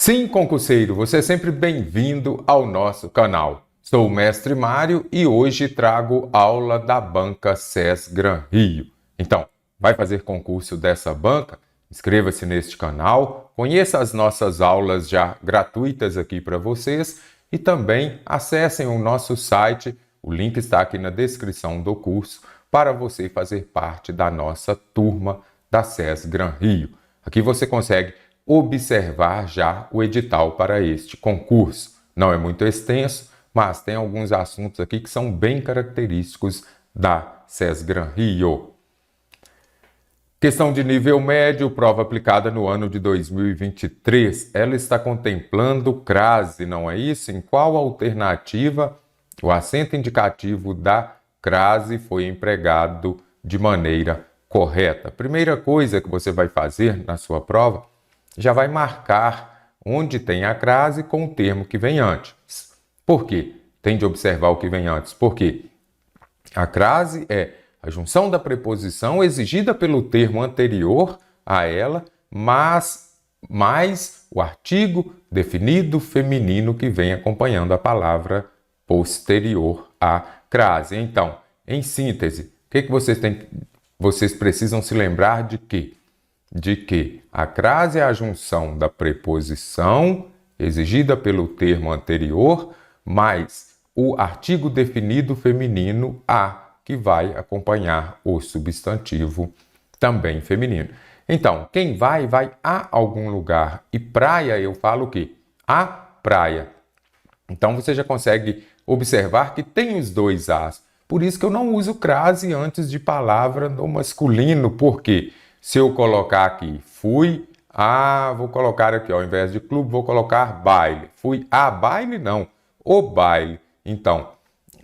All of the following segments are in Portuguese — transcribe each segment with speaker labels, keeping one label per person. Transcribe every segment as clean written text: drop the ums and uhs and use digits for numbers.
Speaker 1: Sim, concurseiro, você é sempre bem-vindo ao nosso canal. Sou o Mestre Mário e hoje trago aula da banca SES Gran Rio. Então, vai fazer concurso dessa banca? Inscreva-se neste canal, conheça as nossas aulas já gratuitas aqui para vocês e também acessem o nosso site, o link está aqui na descrição do curso, para você fazer parte da nossa turma da SES Gran Rio. Aqui você consegue observar já o edital para este concurso. Não é muito extenso, mas tem alguns assuntos aqui que são bem característicos da SES Gran Rio. Questão de nível médio, prova aplicada no ano de 2023. Ela está contemplando crase, não é isso? Em qual alternativa o acento indicativo da crase foi empregado de maneira correta? Primeira coisa que você vai fazer na sua prova, já vai marcar onde tem a crase com o termo que vem antes. Por quê? Tem de observar o que vem antes. Porque a crase é a junção da preposição exigida pelo termo anterior a ela, mas mais o artigo definido feminino que vem acompanhando a palavra posterior à crase. Então, em síntese, o que vocês precisam se lembrar de quê? De que a crase é a junção da preposição exigida pelo termo anterior, mais o artigo definido feminino a, que vai acompanhar o substantivo também feminino. Então, quem vai a algum lugar. E praia, eu falo o quê? A praia. Então, você já consegue observar que tem os dois as. Por isso que eu não uso crase antes de palavra no masculino. Por quê? Se eu colocar aqui, vou colocar aqui, ao invés de clube, vou colocar baile. Fui a baile? Não, o baile. Então,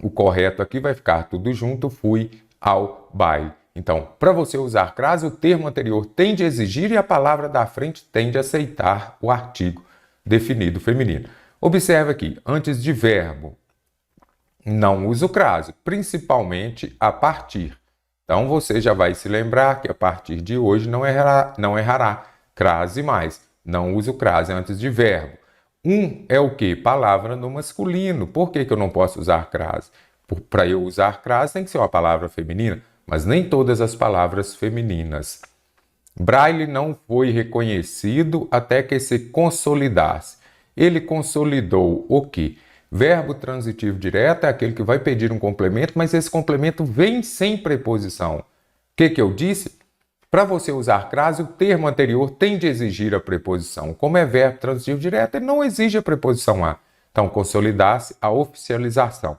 Speaker 1: o correto aqui vai ficar tudo junto, fui ao baile. Então, para você usar crase, o termo anterior tem de exigir e a palavra da frente tem de aceitar o artigo definido feminino. Observe aqui, antes de verbo, não uso crase, principalmente a partir. Então, você já vai se lembrar que a partir de hoje não errará crase mais. Não uso crase antes de verbo. É o quê? Palavra no masculino. Por que eu não posso usar crase? Para eu usar crase tem que ser uma palavra feminina, mas nem todas as palavras femininas. Braille não foi reconhecido até que se consolidasse. Ele consolidou o quê? Verbo transitivo direto é aquele que vai pedir um complemento, mas esse complemento vem sem preposição. O que eu disse? Para você usar crase, o termo anterior tem de exigir a preposição. Como é verbo transitivo direto, ele não exige a preposição a. Então, consolidar-se a oficialização.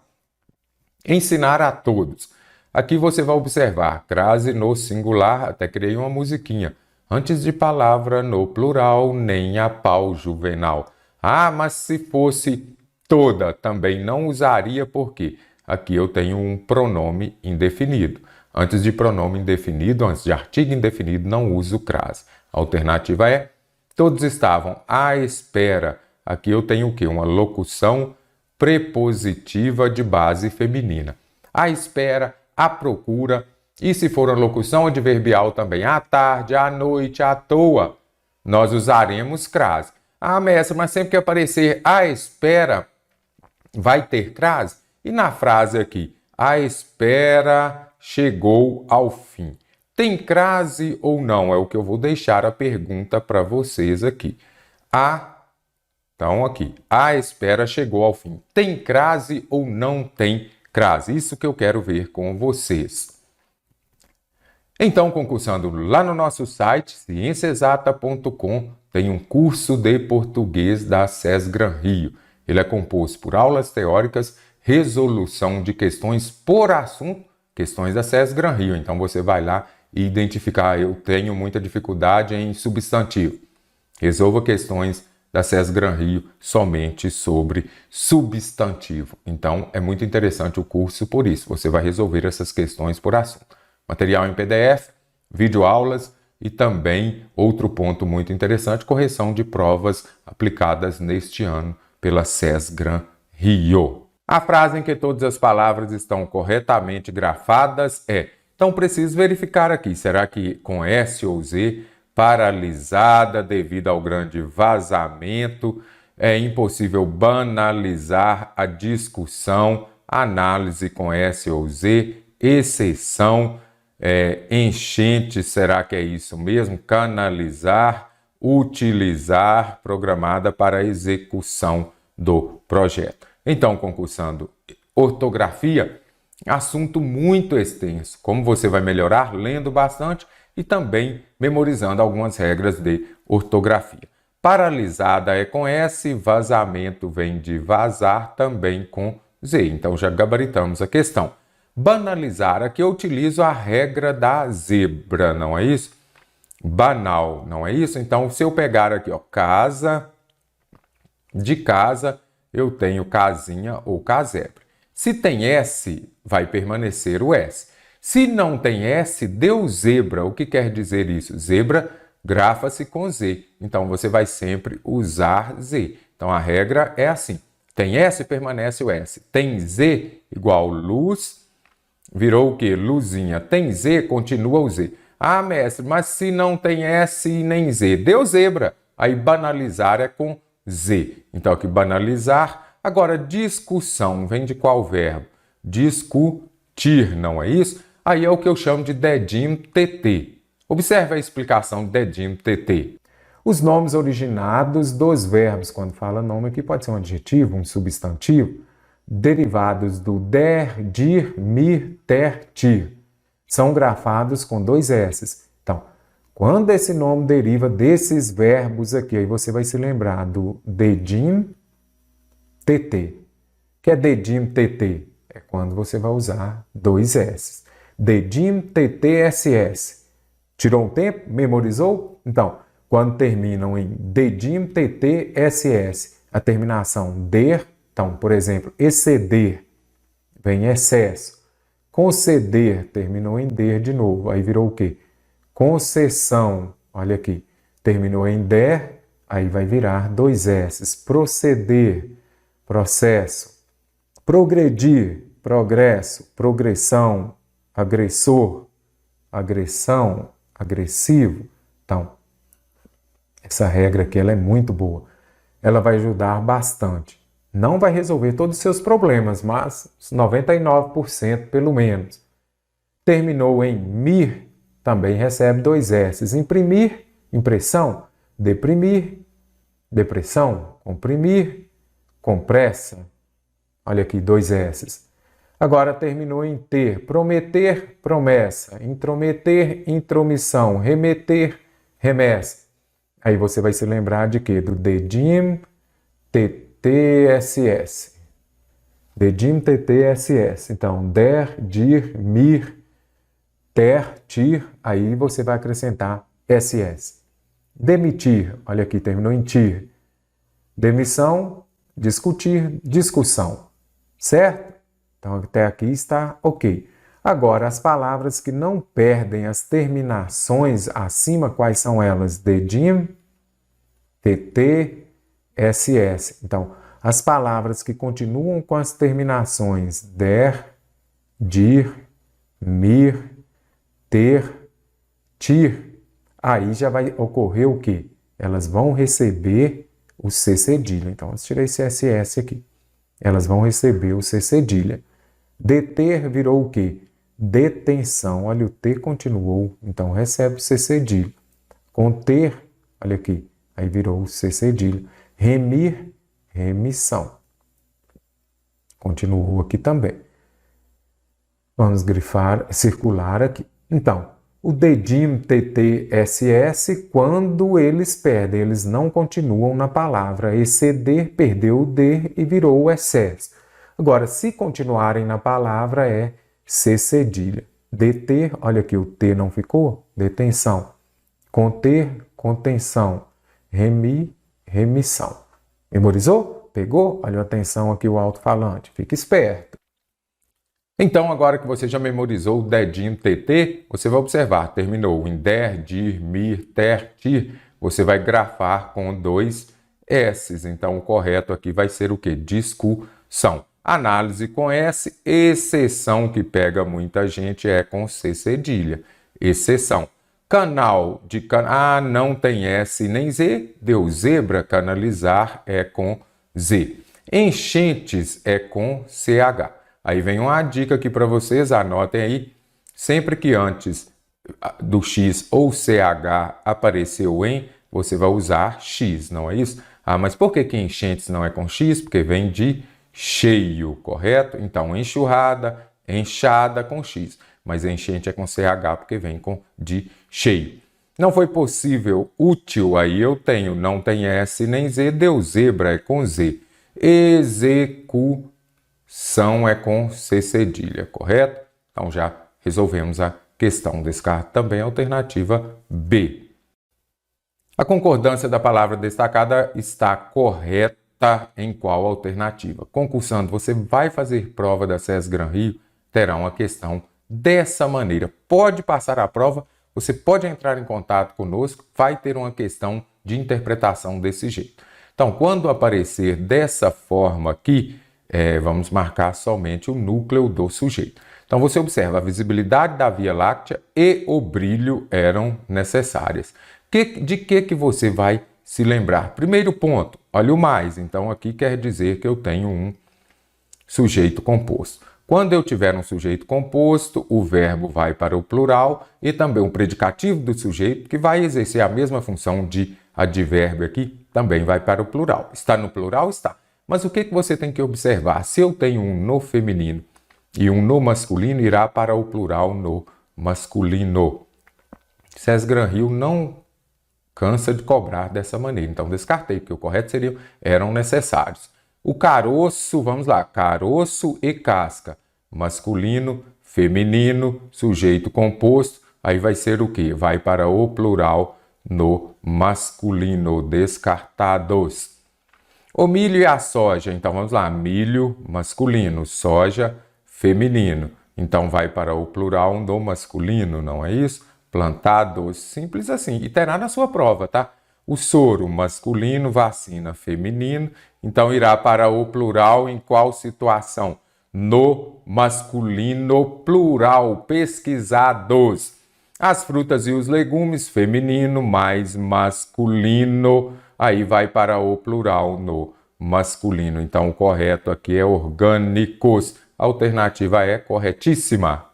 Speaker 1: Ensinar a todos. Aqui você vai observar crase no singular, até criei uma musiquinha. Antes de palavra no plural, nem a pau juvenal. Ah, mas se fosse toda, também não usaria, porque aqui eu tenho um pronome indefinido. Antes de pronome indefinido, antes de artigo indefinido, não uso crase. A alternativa é, todos estavam à espera. Aqui eu tenho o quê? Uma locução prepositiva de base feminina. À espera, à procura, e se for uma locução adverbial também, à tarde, à noite, à toa, nós usaremos crase. Ah, mestre, mas sempre que aparecer à espera, vai ter crase? E na frase aqui, a espera chegou ao fim. Tem crase ou não? É o que eu vou deixar a pergunta para vocês aqui. Então aqui, a espera chegou ao fim. Tem crase ou não tem crase? Isso que eu quero ver com vocês. Então, concursando lá no nosso site, cienciaexata.com, tem um curso de português da SES Gran Rio. Ele é composto por aulas teóricas, resolução de questões por assunto, questões da SES Gran Rio. Então, você vai lá e identificar, eu tenho muita dificuldade em substantivo. Resolva questões da SES Gran Rio somente sobre substantivo. Então, é muito interessante o curso por isso. Você vai resolver essas questões por assunto. Material em PDF, videoaulas e também, outro ponto muito interessante, correção de provas aplicadas neste ano pela SES Gran Rio. A frase em que todas as palavras estão corretamente grafadas é: então preciso verificar aqui, será que com S ou Z paralisada devido ao grande vazamento. É impossível banalizar a discussão, análise com S ou Z, exceção, enchente, será que é isso mesmo? Canalizar, utilizar, programada para a execução do projeto. Então, concursando ortografia, assunto muito extenso. Como você vai melhorar? Lendo bastante e também memorizando algumas regras de ortografia. Paralisada é com S, vazamento vem de vazar, também com Z. Então, já gabaritamos a questão. Banalizar, aqui eu utilizo a regra da zebra, não é isso? Banal, não é isso? Então, se eu pegar aqui, ó, casa, de casa, eu tenho casinha ou casebre. Se tem S, vai permanecer o S. Se não tem S, deu zebra. O que quer dizer isso? Zebra grafa-se com Z. Então, você vai sempre usar Z. Então, a regra é assim. Tem S, permanece o S. Tem Z, igual luz, virou o quê? Luzinha. Tem Z, continua o Z. Ah, mestre, mas se não tem S e nem Z, deu zebra. Aí, banalizar é com Z. Então, aqui, banalizar. Agora, discussão, vem de qual verbo? Discutir, não é isso? Aí é o que eu chamo de dedinho TT. Observe a explicação de dedinho TT. Os nomes originados dos verbos, quando fala nome aqui, pode ser um adjetivo, um substantivo, derivados do der, dir, mir, ter, tir. São grafados com 2 S. Então, quando esse nome deriva desses verbos aqui, aí você vai se lembrar do dedinho TT. Que é dedinho TT? É quando você vai usar 2 S. Dedinho TT SS. Tirou um tempo? Memorizou? Então, quando terminam em dedinho TT SS, a terminação der, então, por exemplo, exceder, vem excesso. Conceder, terminou em der de novo, aí virou o quê? Concessão, olha aqui, terminou em der, aí vai virar 2 S. Proceder, processo. Progredir, progresso, progressão, agressor, agressão, agressivo. Então, essa regra aqui ela é muito boa. Ela vai ajudar bastante. Não vai resolver todos os seus problemas, mas 99% pelo menos. Terminou em mir, também recebe 2 S. Imprimir, impressão. Deprimir, depressão. Comprimir, compressa. Olha aqui, 2 S. Agora terminou em ter. Prometer, promessa. Intrometer, intromissão. Remeter, remessa. Aí você vai se lembrar de quê? Do dedinho TTSS. Dedinho TTSS. Então, der, dir, mir, ter, tir. Aí você vai acrescentar SS. Demitir. Olha aqui, terminou em tir. Demissão, discutir, discussão. Certo? Então, até aqui está ok. Agora, as palavras que não perdem as terminações acima, quais são elas? Dedinho, TT, SS. Então, as palavras que continuam com as terminações der, dir, mir, ter, tir, aí já vai ocorrer o quê? Elas vão receber o C cedilha. Então, eu tirei esse SS aqui. Elas vão receber o C cedilha. Deter virou o quê? Detenção. Olha, o T continuou, então recebe o C cedilha. Conter, olha aqui, aí virou o C cedilha. Remir, remissão. Continuou aqui também. Vamos grifar, circular aqui. Então, o dedinho TTSS, quando eles perdem, eles não continuam na palavra. Exceder, perdeu o D e virou o excesso. Agora, se continuarem na palavra, é C cedilha. Deter, olha aqui, o T não ficou? Detenção. Conter, contenção. Remir, remissão. Memorizou? Pegou? Olha, atenção aqui o alto-falante. Fique esperto. Então, agora que você já memorizou o dedinho TT, você vai observar, terminou em der, dir, mir, ter, tir, você vai grafar com 2 S's. Então, o correto aqui vai ser o quê? Discussão. Análise com S, exceção que pega muita gente é com C cedilha. Exceção. Canal de não tem S nem Z, deu zebra, canalizar é com Z. Enchentes é com CH. Aí vem uma dica aqui para vocês, anotem aí. Sempre que antes do X ou CH apareceu em, você vai usar X, não é isso? Ah, mas por que enchentes não é com X? Porque vem de cheio, correto? Então, enxurrada, enxada com X. Mas enchente é com CH porque vem de cheio. Não foi possível, útil, aí eu tenho, não tem S nem Z, deu zebra, é com Z. Execução é com C cedilha, correto? Então já resolvemos a questão. Descarte também a alternativa B. A concordância da palavra destacada está correta em qual alternativa? Concursando, você vai fazer prova da SES Gran Rio, terá uma questão dessa maneira. Pode passar a prova, você pode entrar em contato conosco, vai ter uma questão de interpretação desse jeito. Então, quando aparecer dessa forma aqui, vamos marcar somente o núcleo do sujeito. Então, você observa, a visibilidade da Via Láctea e o brilho eram necessárias. De que você vai se lembrar? Primeiro ponto, olha o mais. Então, aqui quer dizer que eu tenho um sujeito composto. Quando eu tiver um sujeito composto, o verbo vai para o plural e também o predicativo do sujeito, que vai exercer a mesma função de advérbio aqui, também vai para o plural. Está no plural? Está. Mas o que você tem que observar? Se eu tenho um no feminino e um no masculino, irá para o plural no masculino. SES Gran Rio não cansa de cobrar dessa maneira. Então, descartei, porque o correto seria eram necessários. O caroço, vamos lá, caroço e casca. Masculino, feminino, sujeito composto. Aí vai ser o quê? Vai para o plural no masculino, descartados. O milho e a soja, então vamos lá, milho masculino, soja feminino. Então vai para o plural no masculino, não é isso? Plantados, simples assim. E terá na sua prova, tá? O soro masculino, vacina feminino. Então irá para o plural em qual situação? No masculino plural, pesquisados. As frutas e os legumes, feminino mais masculino, aí vai para o plural no masculino. Então o correto aqui é orgânicos. A alternativa é corretíssima.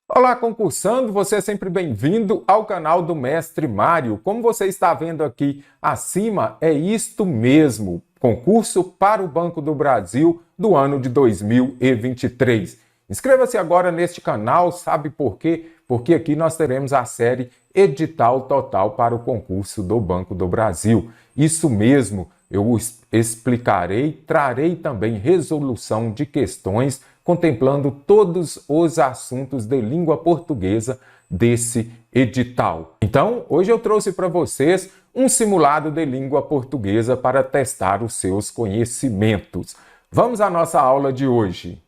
Speaker 1: Olá, concursando, você é sempre bem-vindo ao canal do Mestre Mário. Como você está vendo aqui acima, é isto mesmo, concurso para o Banco do Brasil do ano de 2023. Inscreva-se agora neste canal, sabe por quê? Porque aqui nós teremos a série Edital Total para o concurso do Banco do Brasil. Isso mesmo, eu explicarei, trarei também resolução de questões contemplando todos os assuntos de língua portuguesa desse edital. Então, hoje eu trouxe para vocês um simulado de língua portuguesa para testar os seus conhecimentos. Vamos à nossa aula de hoje.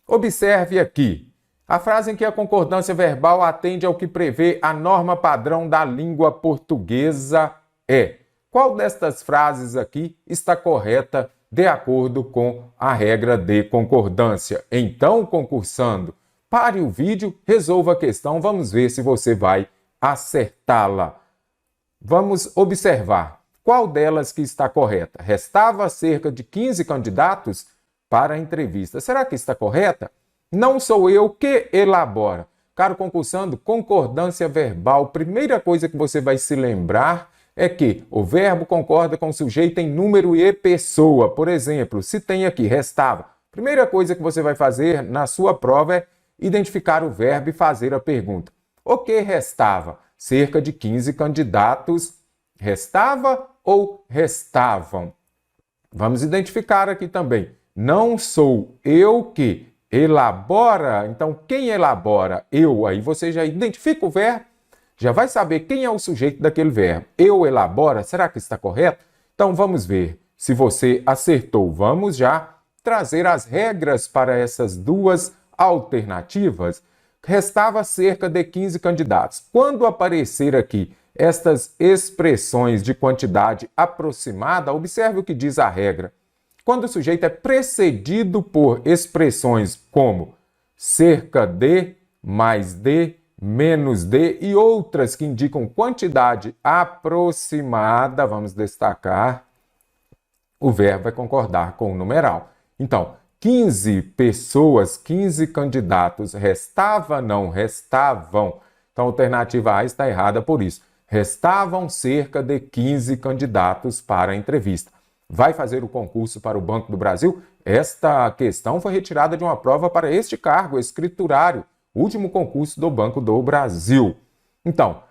Speaker 1: Observe aqui. A frase em que a concordância verbal atende ao que prevê a norma padrão da língua portuguesa é: qual destas frases aqui está correta de acordo com a regra de concordância? Então, concursando, pare o vídeo, resolva a questão, vamos ver se você vai acertá-la. Vamos observar qual delas que está correta. Restava cerca de 15 candidatos para a entrevista. Será que está correta? Não sou eu que elabora. Caro concursando, concordância verbal, primeira coisa que você vai se lembrar é que o verbo concorda com o sujeito em número e pessoa. Por exemplo, se tem aqui restava, primeira coisa que você vai fazer na sua prova é identificar o verbo e fazer a pergunta. O que restava? Cerca de 15 candidatos. Restava ou restavam? Vamos identificar aqui também. Não sou eu que elabora. Então, quem elabora? Eu. Aí você já identifica o verbo. Já vai saber quem é o sujeito daquele verbo. Eu elabora, será que está correto? Então vamos ver se você acertou. Vamos já trazer as regras para essas duas alternativas. Restava cerca de 15 candidatos. Quando aparecer aqui estas expressões de quantidade aproximada, observe o que diz a regra. Quando o sujeito é precedido por expressões como cerca de, mais de, menos de e outras que indicam quantidade aproximada, vamos destacar, o verbo vai concordar com o numeral. Então, 15 pessoas, 15 candidatos, restava, não restavam. Então, a alternativa A está errada por isso. Restavam cerca de 15 candidatos para a entrevista. Vai fazer o concurso para o Banco do Brasil? Esta questão foi retirada de uma prova para este cargo, escriturário, último concurso do Banco do Brasil. Então,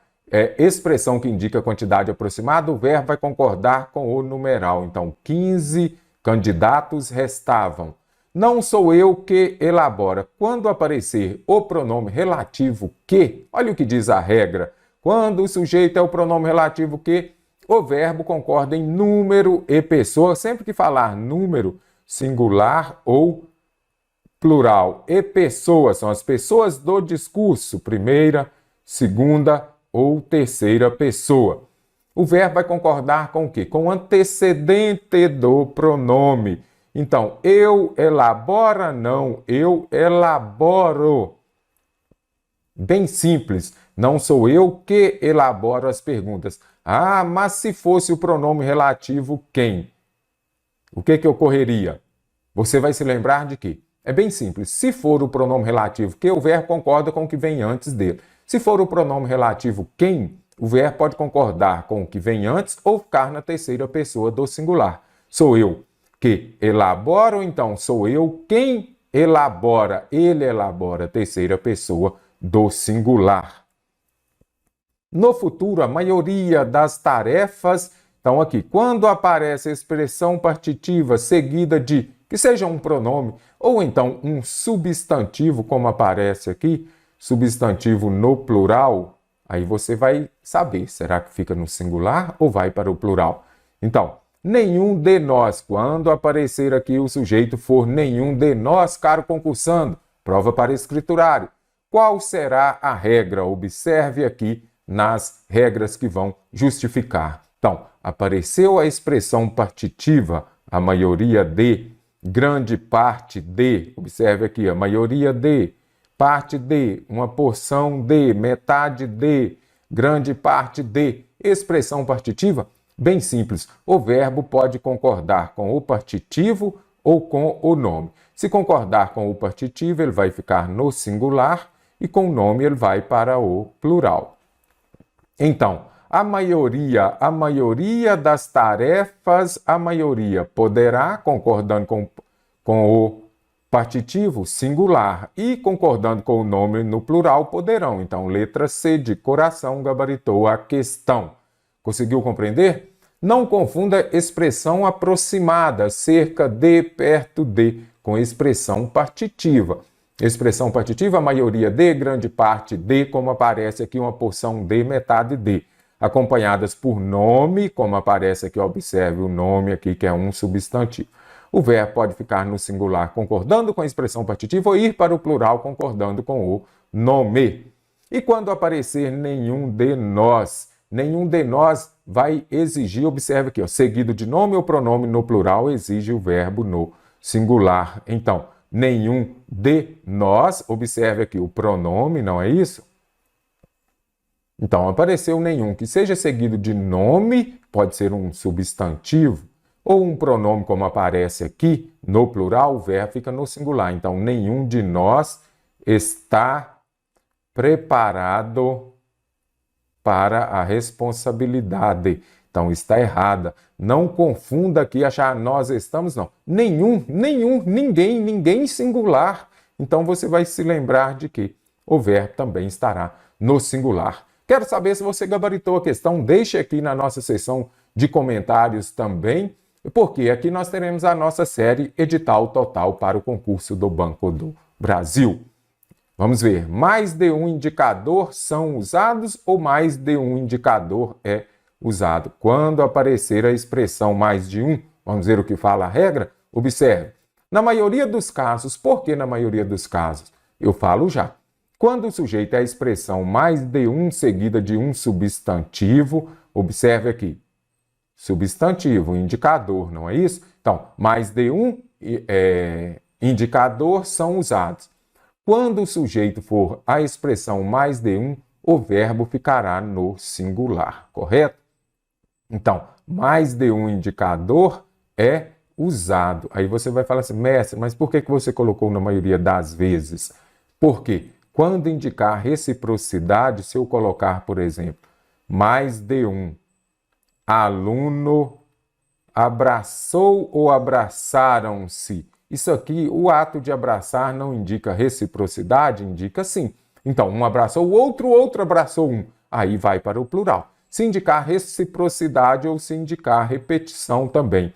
Speaker 1: expressão que indica quantidade aproximada, o verbo vai concordar com o numeral. Então, 15 candidatos restavam. Não sou eu que elabora. Quando aparecer o pronome relativo que, olha o que diz a regra. Quando o sujeito é o pronome relativo que, o verbo concorda em número e pessoa. Sempre que falar número, singular ou plural. E pessoa são as pessoas do discurso, primeira, segunda ou terceira pessoa. O verbo vai concordar com o quê? Com o antecedente do pronome. Então, eu elabora, não, eu elaboro. Bem simples, não sou eu que elaboro as perguntas. Ah, mas se fosse o pronome relativo quem? O que ocorreria? Você vai se lembrar de quê? É bem simples, se for o pronome relativo que, o verbo concorda com o que vem antes dele. Se for o pronome relativo quem, o verbo pode concordar com o que vem antes ou ficar na terceira pessoa do singular. Sou eu que elaboro, então sou eu quem elabora. Ele elabora, terceira pessoa do singular. No futuro, a maioria das tarefas, então aqui, quando aparece a expressão partitiva seguida de, que seja um pronome, ou então um substantivo, como aparece aqui, substantivo no plural, aí você vai saber, será que fica no singular ou vai para o plural? Então, nenhum de nós, quando aparecer aqui o sujeito for nenhum de nós, caro concursando, prova para escriturário. Qual será a regra? Observe aqui nas regras que vão justificar. Então, apareceu a expressão partitiva, a maioria de, grande parte de, observe aqui, a maioria de, parte de, uma porção de, metade de, grande parte de, expressão partitiva, bem simples, o verbo pode concordar com o partitivo ou com o nome. Se concordar com o partitivo, ele vai ficar no singular e com o nome ele vai para o plural. Então, a maioria das tarefas, a maioria poderá, concordando com o partitivo, singular, e concordando com o nome no plural, poderão. Então, letra C de coração gabaritou a questão. Conseguiu compreender? Não confunda expressão aproximada, cerca de, perto de, com expressão partitiva. Expressão partitiva, a maioria de, grande parte de, como aparece aqui, uma porção de, metade de. Acompanhadas por nome, como aparece aqui, observe o nome aqui, que é um substantivo. O verbo pode ficar no singular concordando com a expressão partitiva ou ir para o plural concordando com o nome. E quando aparecer nenhum de nós vai exigir, observe aqui, ó, seguido de nome ou pronome no plural, exige o verbo no singular. Então, nenhum de nós, observe aqui o pronome, não é isso? Então, apareceu nenhum que seja seguido de nome, pode ser um substantivo, ou um pronome, como aparece aqui, no plural, o verbo fica no singular. Então, nenhum de nós está preparado para a responsabilidade. Então, está errada. Não confunda aqui, achar nós estamos, não. Nenhum, ninguém singular. Então, você vai se lembrar de que o verbo também estará no singular. Quero saber se você gabaritou a questão. Deixe aqui na nossa seção de comentários também, porque aqui nós teremos a nossa série Edital Total para o concurso do Banco do Brasil. Vamos ver, mais de um indicador são usados ou mais de um indicador é usado? Quando aparecer a expressão mais de um, vamos ver o que fala a regra? Observe, na maioria dos casos, por que na maioria dos casos? Eu falo já. Quando o sujeito é a expressão mais de um seguida de um substantivo, observe aqui, substantivo, indicador, não é isso? Então, mais de um indicador são usados. Quando o sujeito for a expressão mais de um, o verbo ficará no singular, correto? Então, mais de um indicador é usado. Aí você vai falar assim, mestre, mas por que você colocou na maioria das vezes? Porque quando indicar reciprocidade, se eu colocar, por exemplo, mais de um aluno abraçou ou abraçaram-se, isso aqui, o ato de abraçar não indica reciprocidade, indica sim. Então, um abraçou o outro, o outro abraçou um. Aí vai para o plural. Se indicar reciprocidade ou se indicar repetição também.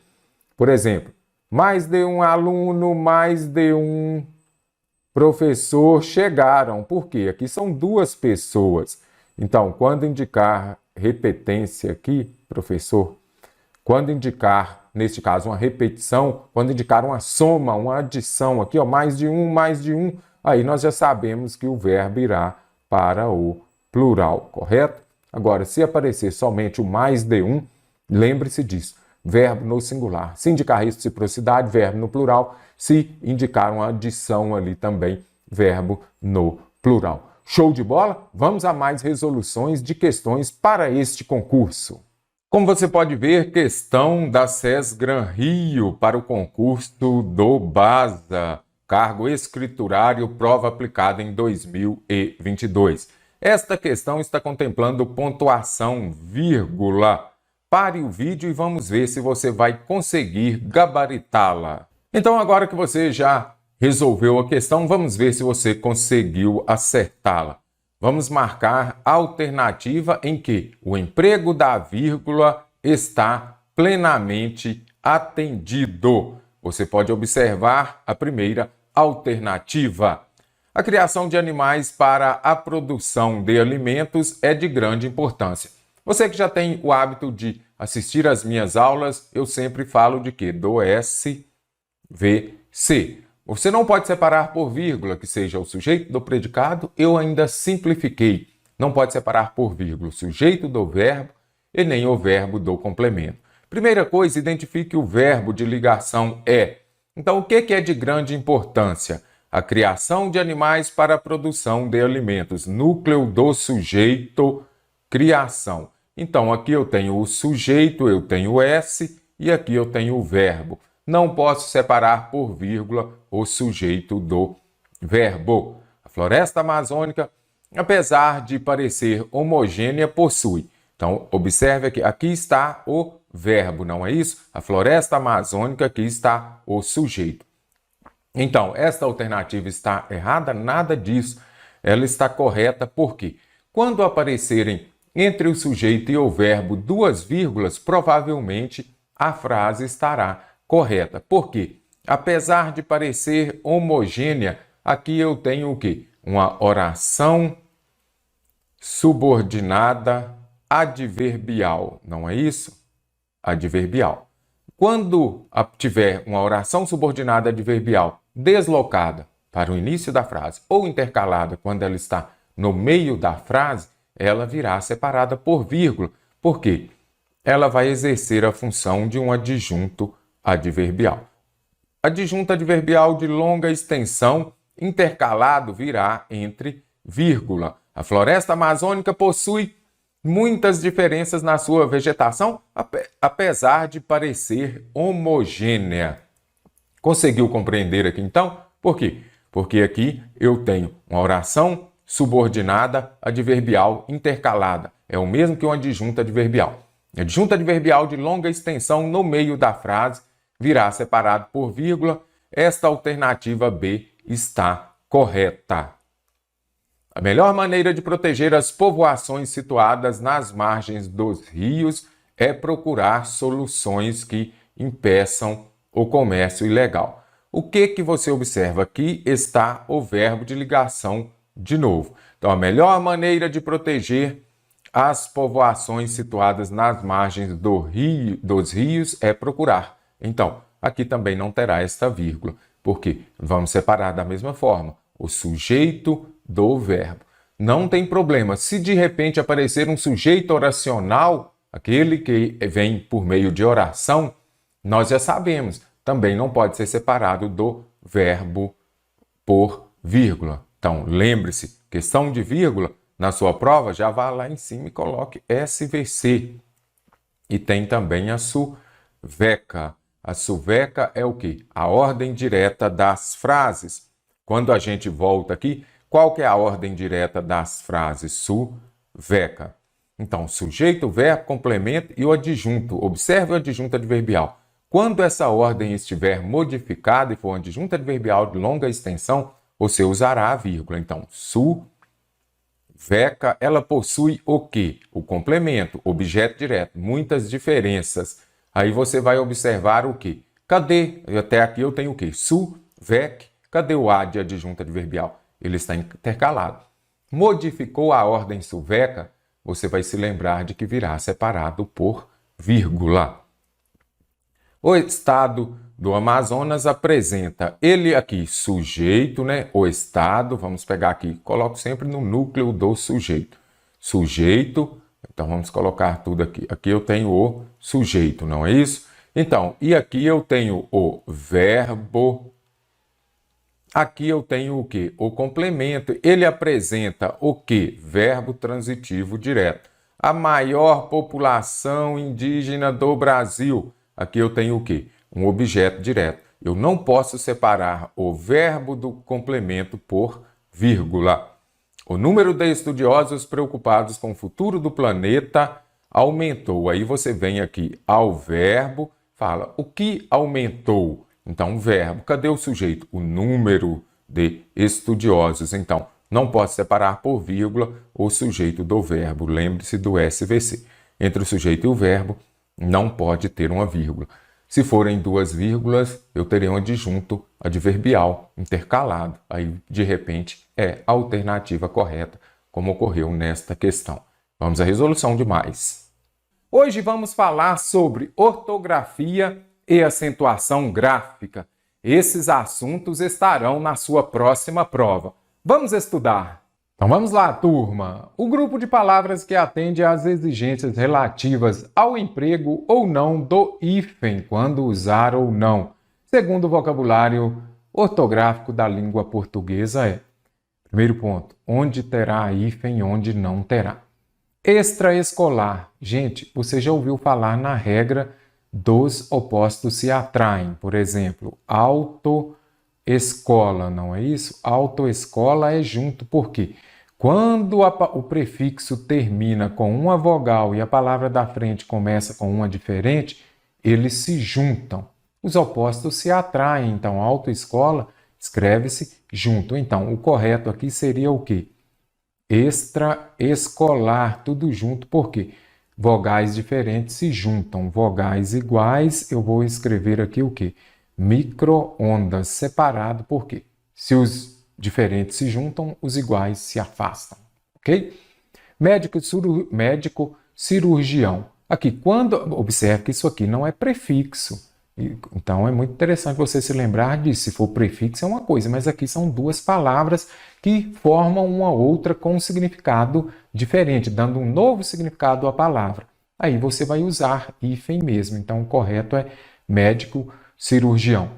Speaker 1: Por exemplo, mais de um aluno, mais de um professor chegaram. Por quê? Aqui são duas pessoas. Então, quando indicar repetência aqui, professor, quando indicar, neste caso, uma repetição, quando indicar uma soma, uma adição aqui, ó, mais de um, aí nós já sabemos que o verbo irá para o plural, correto? Agora, se aparecer somente o mais de um, lembre-se disso, verbo no singular. Se indicar reciprocidade, verbo no plural. Se indicar uma adição ali também, verbo no plural. Show de bola? Vamos a mais resoluções de questões para este concurso. Como você pode ver, questão da SES Gran Rio para o concurso do BASA, cargo escriturário, prova aplicada em 2022. Esta questão está contemplando pontuação, vírgula. Pare o vídeo e vamos ver se você vai conseguir gabaritá-la. Então, agora que você já resolveu a questão, vamos ver se você conseguiu acertá-la. Vamos marcar a alternativa em que o emprego da vírgula está plenamente atendido. Você pode observar a primeira alternativa. A criação de animais para a produção de alimentos é de grande importância. Você que já tem o hábito de assistir às minhas aulas, eu sempre falo de quê? Do SVC. Você não pode separar por vírgula, que seja o sujeito do predicado, eu ainda simplifiquei. Não pode separar por vírgula o sujeito do verbo e nem o verbo do complemento. Primeira coisa, identifique o verbo de ligação é. Então, o que é de grande importância? A criação de animais para a produção de alimentos. Núcleo do sujeito, criação. Então, aqui eu tenho o sujeito, eu tenho o S e aqui eu tenho o verbo. Não posso separar por vírgula o sujeito do verbo. A floresta amazônica, apesar de parecer homogênea, possui. Então, observe que aqui está o verbo, não é isso? A floresta amazônica, aqui está o sujeito. Então, esta alternativa está errada? Nada disso. Ela está correta porque quando aparecerem entre o sujeito e o verbo duas vírgulas, provavelmente a frase estará correta. Por quê? Apesar de parecer homogênea, aqui eu tenho o quê? Uma oração subordinada adverbial, não é isso? Adverbial. Quando tiver uma oração subordinada adverbial deslocada para o início da frase ou intercalada quando ela está no meio da frase, ela virá separada por vírgula. Por quê? Ela vai exercer a função de um adjunto adverbial. Adjunto adverbial de longa extensão, intercalado, virá entre vírgula. A floresta amazônica possui muitas diferenças na sua vegetação, apesar de parecer homogênea. Conseguiu compreender aqui então? Por quê? Porque aqui eu tenho uma oração subordinada adverbial intercalada. É o mesmo que um adjunto adverbial. Adjunto adverbial de longa extensão no meio da frase virá separado por vírgula. Esta alternativa B está correta. A melhor maneira de proteger as povoações situadas nas margens dos rios é procurar soluções que impeçam o comércio ilegal. O que você observa? Aqui está o verbo de ligação de novo. Então, a melhor maneira de proteger as povoações situadas nas margens dos rios é procurar. Então, aqui também não terá esta vírgula, porque vamos separar da mesma forma o sujeito do verbo. Não tem problema. Se de repente aparecer um sujeito oracional, aquele que vem por meio de oração, nós já sabemos, também não pode ser separado do verbo por vírgula. Então, lembre-se, questão de vírgula, na sua prova, já vá lá em cima e coloque SVC. E tem também a SUVECA. A SUVECA é o quê? A ordem direta das frases. Quando a gente volta aqui, qual que é a ordem direta das frases? SUVECA. Então, sujeito, verbo, complemento e o adjunto. Observe o adjunto adverbial. Quando essa ordem estiver modificada e for um adjunto adverbial de longa extensão, você usará a vírgula. Então, SUVECA, ela possui o quê? O complemento, objeto direto, muitas diferenças. Aí você vai observar o quê? Cadê? Até aqui eu tenho o quê? SUVEC. Cadê o A de adjunto adverbial? Ele está intercalado. Modificou a ordem SUVECA, você vai se lembrar de que virá separado por vírgula. O estado do Amazonas apresenta, ele aqui, sujeito, né? O estado, vamos pegar aqui, coloco sempre no núcleo do sujeito. Sujeito, então vamos colocar tudo aqui. Aqui eu tenho o sujeito, não é isso? Então, e aqui eu tenho o verbo. Aqui eu tenho o quê? O complemento. Ele apresenta o quê? Verbo transitivo direto. A maior população indígena do Brasil. Aqui eu tenho o quê? Um objeto direto. Eu não posso separar o verbo do complemento por vírgula. O número de estudiosos preocupados com o futuro do planeta aumentou. Aí você vem aqui ao verbo, fala o que aumentou? Então, verbo. Cadê o sujeito? O número de estudiosos. Então, não posso separar por vírgula o sujeito do verbo. Lembre-se do SVC. Entre o sujeito e o verbo, não pode ter uma vírgula. Se forem duas vírgulas, eu terei um adjunto adverbial intercalado. Aí, de repente, é a alternativa correta, como ocorreu nesta questão. Vamos à resolução de mais. Hoje vamos falar sobre ortografia e acentuação gráfica. Esses assuntos estarão na sua próxima prova. Vamos estudar! Então vamos lá, turma! O grupo de palavras que atende às exigências relativas ao emprego ou não do hífen, quando usar ou não, segundo o vocabulário ortográfico da língua portuguesa é: primeiro ponto, onde terá hífen e onde não terá. Extraescolar. Gente, você já ouviu falar na regra dos opostos se atraem. Por exemplo, autoescola, não é isso? Autoescola é junto, por quê? Quando o prefixo termina com uma vogal e a palavra da frente começa com uma diferente, eles se juntam. Os opostos se atraem, então autoescola escreve-se junto. Então, o correto aqui seria o quê? Extraescolar, tudo junto, por quê? Vogais diferentes se juntam. Vogais iguais, eu vou escrever aqui o quê? Micro-ondas, separado, por quê? Se os diferentes se juntam, os iguais se afastam, ok? Médico cirurgião. Aqui, observe que isso aqui não é prefixo. Então, é muito interessante você se lembrar disso. Se for prefixo é uma coisa, mas aqui são duas palavras que formam uma outra com um significado diferente, dando um novo significado à palavra. Aí você vai usar hífen mesmo. Então, o correto é médico cirurgião.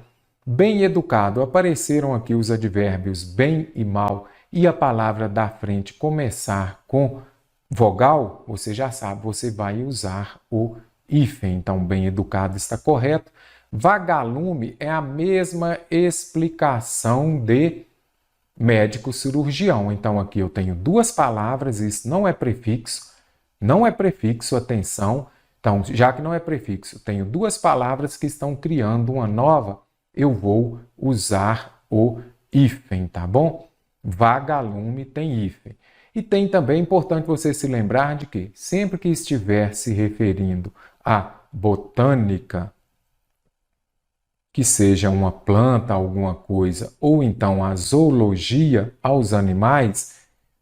Speaker 1: Bem educado. Apareceram aqui os advérbios bem e mal e a palavra da frente começar com vogal, você já sabe, você vai usar o hífen. Então, bem educado está correto. Vagalume é a mesma explicação de médico cirurgião. Então, aqui eu tenho duas palavras, isso não é prefixo, atenção. Então, já que não é prefixo, tenho duas palavras que estão criando uma nova, eu vou usar o hífen, tá bom? Vagalume tem hífen. E tem também, importante você se lembrar de que sempre que estiver se referindo à botânica, que seja uma planta, alguma coisa, ou então a zoologia, aos animais,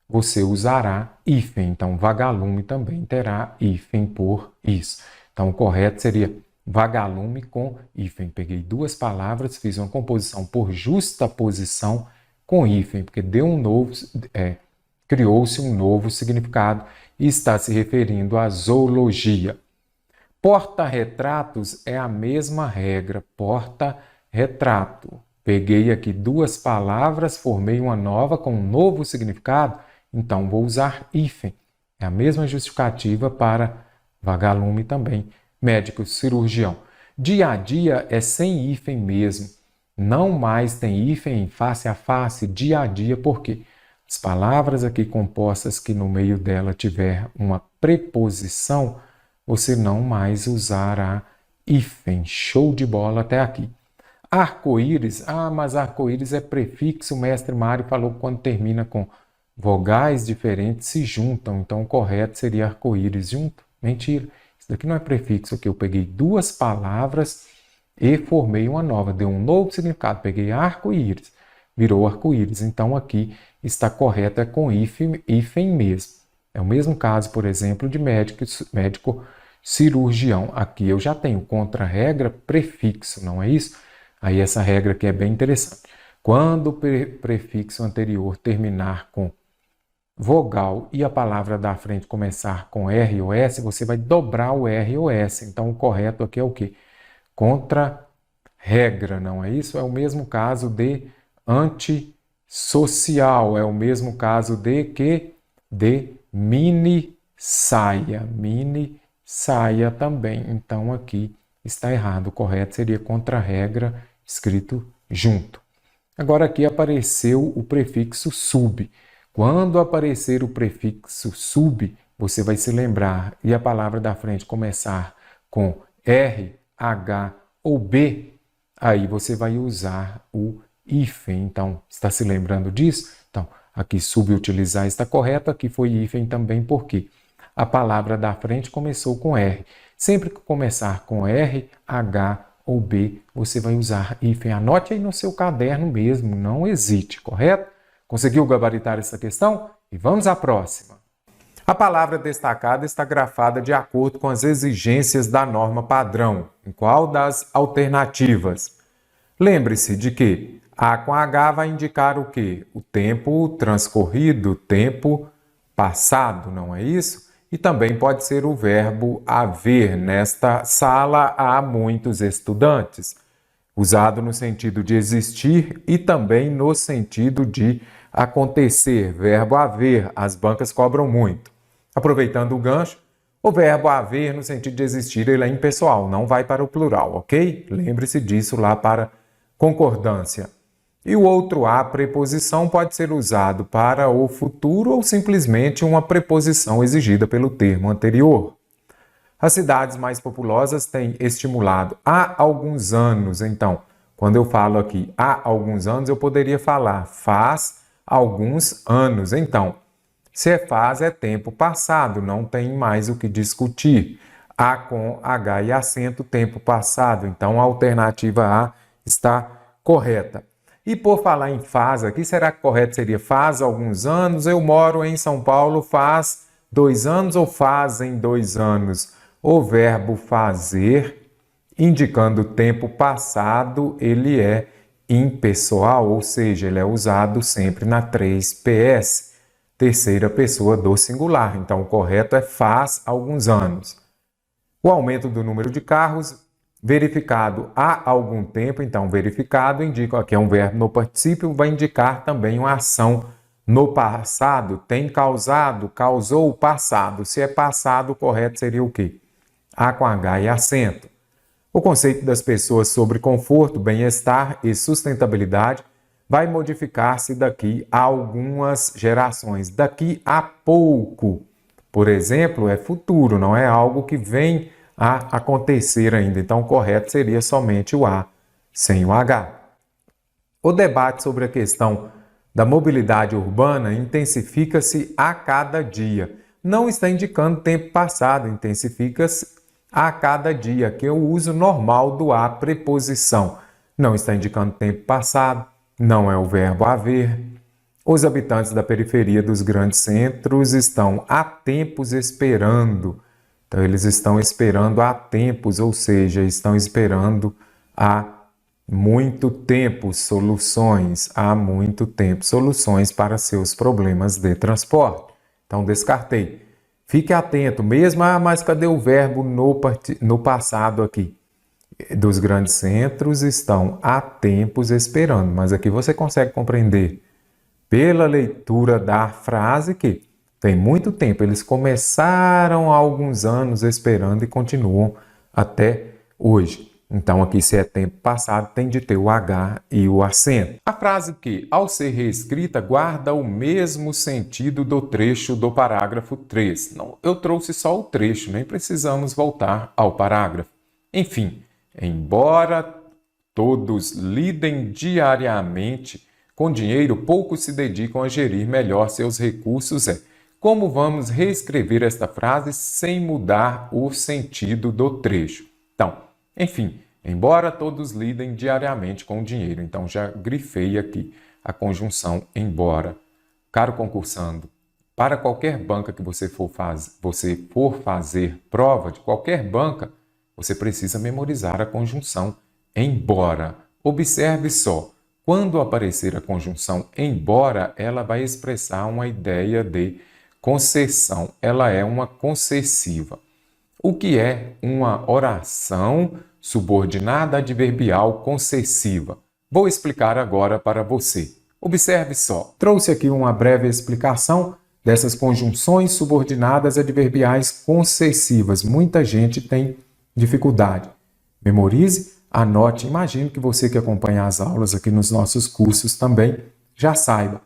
Speaker 1: você usará hífen. Então, vagalume também terá hífen por isso. Então, o correto seria vagalume com hífen. Peguei duas palavras, fiz uma composição por justaposição com hífen, porque criou-se um novo significado e está se referindo à zoologia. Porta-retratos é a mesma regra, porta-retrato.
Speaker 2: peguei aqui duas palavras, formei uma nova com um novo significado, então vou usar hífen. É a mesma justificativa para vagalume também, médico, cirurgião. Dia a dia é sem hífen mesmo. Não mais tem hífen face a face, dia a dia, por quê? As palavras aqui compostas que no meio dela tiver uma preposição, você não mais usará hífen. Show de bola até aqui. Arco-íris, mas arco-íris é prefixo, o mestre Mário falou que quando termina com vogais diferentes se juntam, então o correto seria arco-íris junto. Mentira, isso daqui não é prefixo, que eu peguei duas palavras e formei uma nova, deu um novo significado, peguei arco-íris, virou arco-íris, então aqui está correto, é com hífen mesmo. É o mesmo caso, por exemplo, de médico cirurgião. Aqui eu já tenho contra-regra prefixo, não é isso? Aí essa regra aqui é bem interessante. Quando o prefixo anterior terminar com vogal e a palavra da frente começar com R ou S, você vai dobrar o R ou S. Então o correto aqui é o quê? Contra-regra, não é isso? É o mesmo caso de antissocial, é o mesmo caso de que? De mini-saia. Mini-saia também. Então aqui está errado. O correto seria contra-regra, escrito junto. Agora aqui apareceu o prefixo sub. Quando aparecer o prefixo sub, você vai se lembrar e a palavra da frente começar com R, H ou B, aí você vai usar o hífen. Então, está se lembrando disso? Então, aqui subutilizar está correto, aqui foi hífen também, porque a palavra da frente começou com R. Sempre que começar com R, H ou B, você vai usar hífen. Anote aí no seu caderno mesmo, não hesite, correto? Conseguiu gabaritar essa questão? E vamos à próxima. A palavra destacada está grafada de acordo com as exigências da norma padrão. Em qual das alternativas? Lembre-se de que A com H vai indicar o quê? O tempo transcorrido, o tempo passado, não é isso? E também pode ser o verbo haver. Nesta sala há muitos estudantes. Usado no sentido de existir e também no sentido de acontecer. Verbo haver, as bancas cobram muito. Aproveitando o gancho, o verbo haver no sentido de existir, ele é impessoal, não vai para o plural, ok? Lembre-se disso lá para concordância. E o outro a, preposição, pode ser usado para o futuro ou simplesmente uma preposição exigida pelo termo anterior. As cidades mais populosas têm estimulado há alguns anos. Então, quando eu falo aqui há alguns anos, eu poderia falar faz alguns anos. Então, se é faz, é tempo passado, não tem mais o que discutir. A com H e acento, tempo passado. Então, a alternativa A está correta. E por falar em faz aqui, será que correto seria faz alguns anos? Eu moro em São Paulo faz 2 anos ou fazem 2 anos? O verbo fazer, indicando o tempo passado, ele é impessoal, ou seja, ele é usado sempre na 3PS, terceira pessoa do singular. Então, o correto é faz alguns anos. O aumento do número de carros, verificado há algum tempo. Então, verificado indica que é um verbo no particípio, vai indicar também uma ação no passado. Tem causado, causou o passado. Se é passado, o correto seria o quê? A com H e acento. O conceito das pessoas sobre conforto, bem-estar e sustentabilidade vai modificar-se daqui a algumas gerações. Daqui a pouco, por exemplo, é futuro, não é algo que vem a acontecer ainda. Então, o correto seria somente o A, sem o H. O debate sobre a questão da mobilidade urbana intensifica-se a cada dia. Não está indicando tempo passado, intensifica-se a cada dia, que é o uso normal do a preposição. Não está indicando tempo passado, não é o verbo haver. Os habitantes da periferia dos grandes centros estão há tempos esperando. Então, eles estão esperando há tempos, ou seja, estão esperando há muito tempo soluções, há muito tempo soluções para seus problemas de transporte. Então, descartei. Fique atento, mesmo, mas cadê o verbo no passado aqui? dos grandes centros estão há tempos esperando, mas aqui você consegue compreender pela leitura da frase que tem muito tempo. Eles começaram há alguns anos esperando e continuam até hoje. Então, aqui, se é tempo passado, tem de ter o H e o acento. A frase que, ao ser reescrita, guarda o mesmo sentido do trecho do parágrafo 3. Não, eu trouxe só o trecho, nem precisamos voltar ao parágrafo. Enfim, embora todos lidem diariamente com dinheiro, poucos se dedicam a gerir melhor seus recursos. Como vamos reescrever esta frase sem mudar o sentido do trecho? Então, enfim, embora todos lidem diariamente com o dinheiro. Então, já grifei aqui a conjunção embora. Caro concursando, para qualquer banca que você for fazer prova de qualquer banca, você precisa memorizar a conjunção embora. Observe só, quando aparecer a conjunção embora, ela vai expressar uma ideia de concessão. Ela é uma concessiva. O que é uma oração subordinada adverbial concessiva? Vou explicar agora para você. Observe só. Trouxe aqui uma breve explicação dessas conjunções subordinadas adverbiais concessivas. Muita gente tem dificuldade. Memorize, anote. Imagino que você que acompanha as aulas aqui nos nossos cursos também já saiba.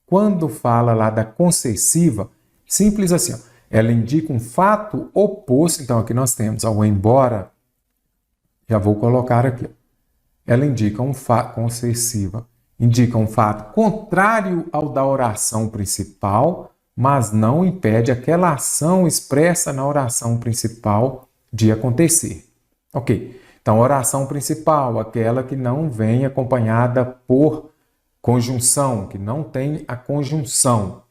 Speaker 2: Quando fala lá da concessiva, simples assim, ó. Ela indica um fato oposto. Então, aqui nós temos ao embora. Já vou colocar aqui. Ela indica um fato concessiva. Indica um fato contrário ao da oração principal, mas não impede aquela ação expressa na oração principal de acontecer. Ok. Então, oração principal, aquela que não vem acompanhada por conjunção, que não tem a conjunção.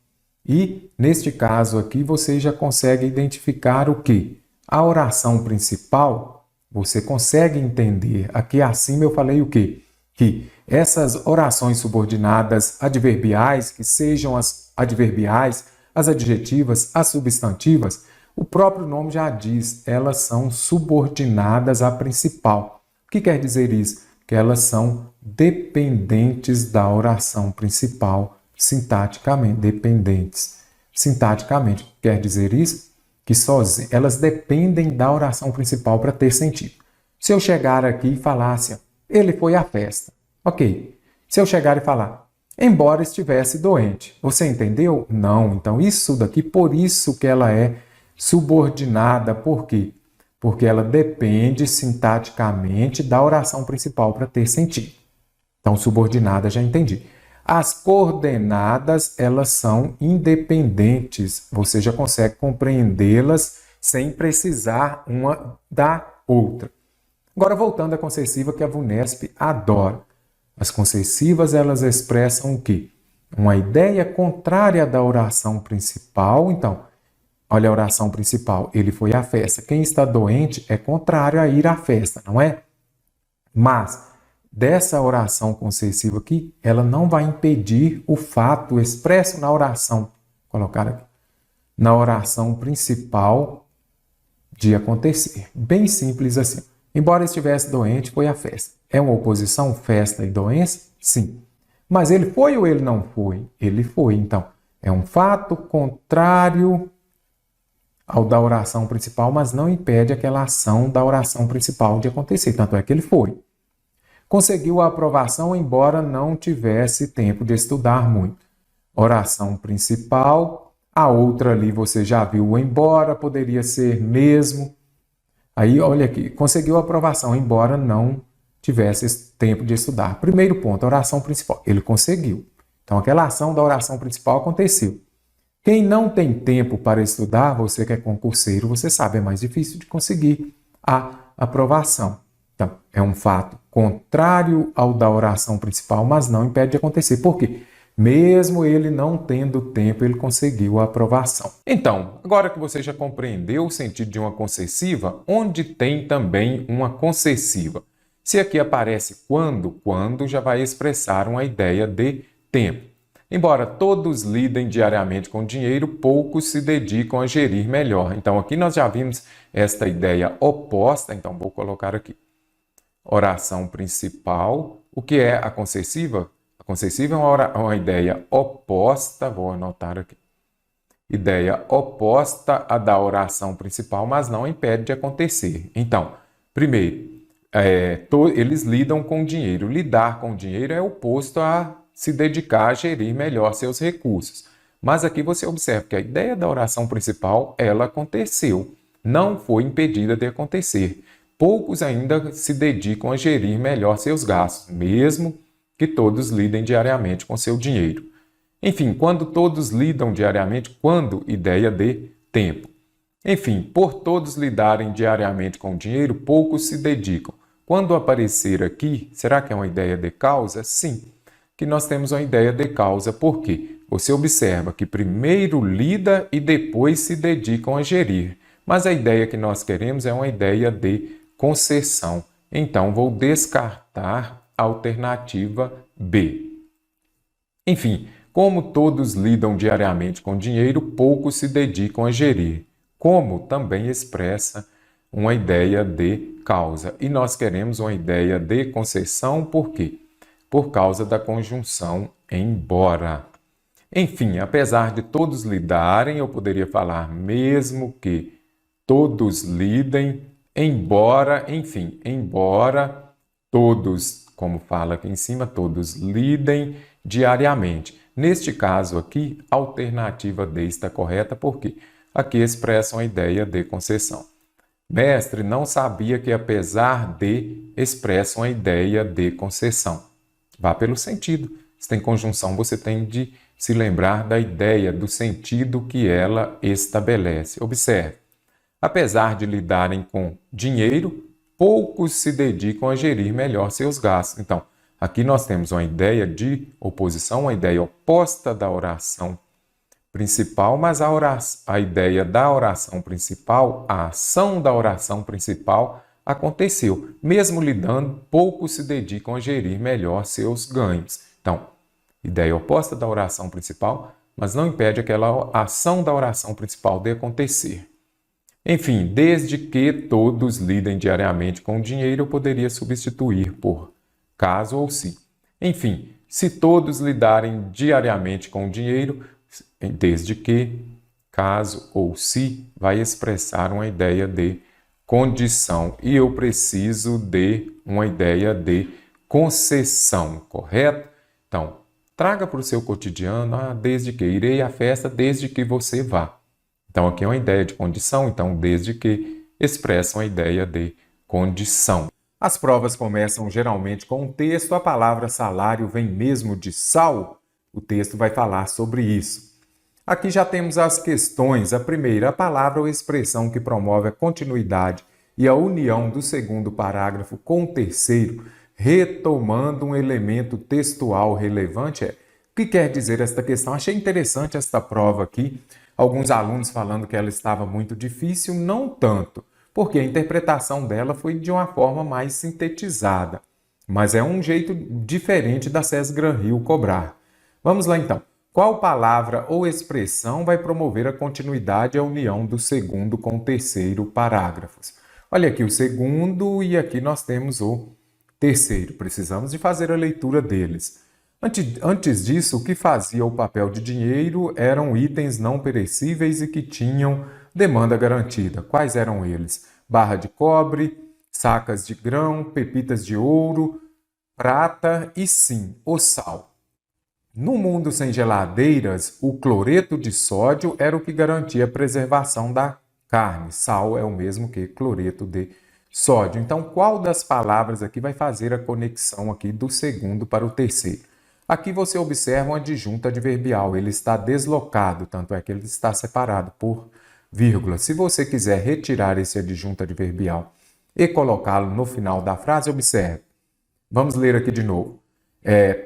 Speaker 2: E, neste caso aqui, você já consegue identificar o quê? A oração principal, você consegue entender. Aqui acima eu falei o quê? Que essas orações subordinadas adverbiais, que sejam as adverbiais, as adjetivas, as substantivas, o próprio nome já diz, elas são subordinadas à principal. O que quer dizer isso? Que elas são dependentes da oração principal, sintaticamente, dependentes. Sintaticamente, quer dizer isso? Que elas dependem da oração principal para ter sentido. Se eu chegar aqui e falar assim, ele foi à festa. Ok. Se eu chegar e falar, embora estivesse doente. Você entendeu? Não. Então, isso daqui, por isso que ela é subordinada. Por quê? Porque ela depende sintaticamente da oração principal para ter sentido. Então, subordinada, já entendi. As coordenadas, elas são independentes. Você já consegue compreendê-las sem precisar uma da outra. Agora, voltando à concessiva que a VUNESP adora. As concessivas, elas expressam o quê? Uma ideia contrária da oração principal. Então, olha a oração principal, ele foi à festa. Quem está doente é contrário a ir à festa, não é? Mas, dessa oração concessiva aqui, ela não vai impedir o fato expresso na oração, colocar aqui, na oração principal de acontecer. Bem simples assim. Embora estivesse doente, foi à festa. É uma oposição, festa e doença? Sim. Mas ele foi ou ele não foi? Ele foi. Então, é um fato contrário ao da oração principal, mas não impede aquela ação da oração principal de acontecer. Tanto é que ele foi. Conseguiu a aprovação, embora não tivesse tempo de estudar muito. Oração principal, a outra ali você já viu o embora, poderia ser mesmo. Aí, olha aqui, conseguiu a aprovação, embora não tivesse tempo de estudar. Primeiro ponto, a oração principal. Ele conseguiu. Então, aquela ação da oração principal aconteceu. Quem não tem tempo para estudar, você que é concurseiro, você sabe, é mais difícil de conseguir a aprovação. Então, é um fato contrário ao da oração principal, mas não impede de acontecer. Por quê? Mesmo ele não tendo tempo, ele conseguiu a aprovação. Então, agora que você já compreendeu o sentido de uma concessiva, onde tem também uma concessiva? Se aqui aparece quando já vai expressar uma ideia de tempo. Embora todos lidem diariamente com dinheiro, poucos se dedicam a gerir melhor. Então, aqui nós já vimos esta ideia oposta, então vou colocar aqui. oração principal. O que é a concessiva? A concessiva é uma ideia oposta, vou anotar aqui. Ideia oposta à da oração principal, mas não impede de acontecer. Então, primeiro, eles lidam com dinheiro. Lidar com dinheiro é oposto a se dedicar a gerir melhor seus recursos. Mas aqui você observa que a ideia da oração principal, ela aconteceu, não foi impedida de acontecer. Poucos ainda se dedicam a gerir melhor seus gastos, mesmo que todos lidem diariamente com seu dinheiro. Enfim, quando todos lidam diariamente, quando ideia de tempo. Enfim, por todos lidarem diariamente com dinheiro, poucos se dedicam. Quando aparecer aqui, será que é uma ideia de causa? Sim, que nós temos uma ideia de causa. Por quê? Você observa que primeiro lida e depois se dedicam a gerir. Mas a ideia que nós queremos é uma ideia de concessão. Então, vou descartar a alternativa B. Enfim, como todos lidam diariamente com dinheiro, poucos se dedicam a gerir. Como também expressa uma ideia de causa. E nós queremos uma ideia de concessão, por quê? Por causa da conjunção embora. Enfim, apesar de todos lidarem, eu poderia falar mesmo que todos lidem, embora todos, como fala aqui em cima, todos lidem diariamente. Neste caso aqui, a alternativa D está correta, porque aqui expressa uma ideia de concessão. Mestre, não sabia que apesar de expressa uma ideia de concessão. Vá pelo sentido. Se tem conjunção, você tem de se lembrar da ideia, do sentido que ela estabelece. Observe. Apesar de lidarem com dinheiro, poucos se dedicam a gerir melhor seus gastos. Então, aqui nós temos uma ideia de oposição, uma ideia oposta da oração principal, mas a ideia da oração principal, a ação da oração principal aconteceu. Mesmo lidando, poucos se dedicam a gerir melhor seus ganhos. Então, ideia oposta da oração principal, mas não impede aquela ação da oração principal de acontecer. Enfim, desde que todos lidem diariamente com o dinheiro, eu poderia substituir por caso ou se. Enfim, se todos lidarem diariamente com o dinheiro, desde que, caso ou se, vai expressar uma ideia de condição. E eu preciso de uma ideia de concessão, correto? Então, traga para o seu cotidiano, desde que irei à festa, desde que você vá. Então, aqui é uma ideia de condição, então, desde que expressa uma ideia de condição. As provas começam geralmente com um texto, a palavra salário vem mesmo de sal. O texto vai falar sobre isso. Aqui já temos as questões. A primeira, a palavra ou expressão que promove a continuidade e a união do segundo parágrafo com o terceiro, retomando um elemento textual relevante. O que quer dizer esta questão? Achei interessante esta prova aqui. Alguns alunos falando que ela estava muito difícil, não tanto, porque a interpretação dela foi de uma forma mais sintetizada. Mas é um jeito diferente da SES Gran Rio cobrar. Vamos lá então. Qual palavra ou expressão vai promover a continuidade e a união do segundo com o terceiro parágrafos? Olha aqui o segundo e aqui nós temos o terceiro. Precisamos de fazer a leitura deles. Antes disso, o que fazia o papel de dinheiro eram itens não perecíveis e que tinham demanda garantida. Quais eram eles? Barra de cobre, sacas de grão, pepitas de ouro, prata e sim, o sal. No mundo sem geladeiras, o cloreto de sódio era o que garantia a preservação da carne. Sal é o mesmo que cloreto de sódio. Então, qual das palavras aqui vai fazer a conexão aqui do segundo para o terceiro? Aqui você observa uma adjunta adverbial. Ele está deslocado, tanto é que ele está separado por vírgula. Se você quiser retirar esse adjunto adverbial e colocá-lo no final da frase, observe. Vamos ler aqui de novo.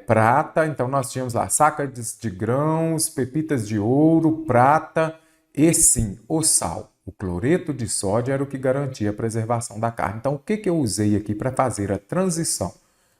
Speaker 2: Prata, então nós tínhamos lá sacas de grãos, pepitas de ouro, prata e sim, o sal. O cloreto de sódio era o que garantia a preservação da carne. Então, o que eu usei aqui para fazer a transição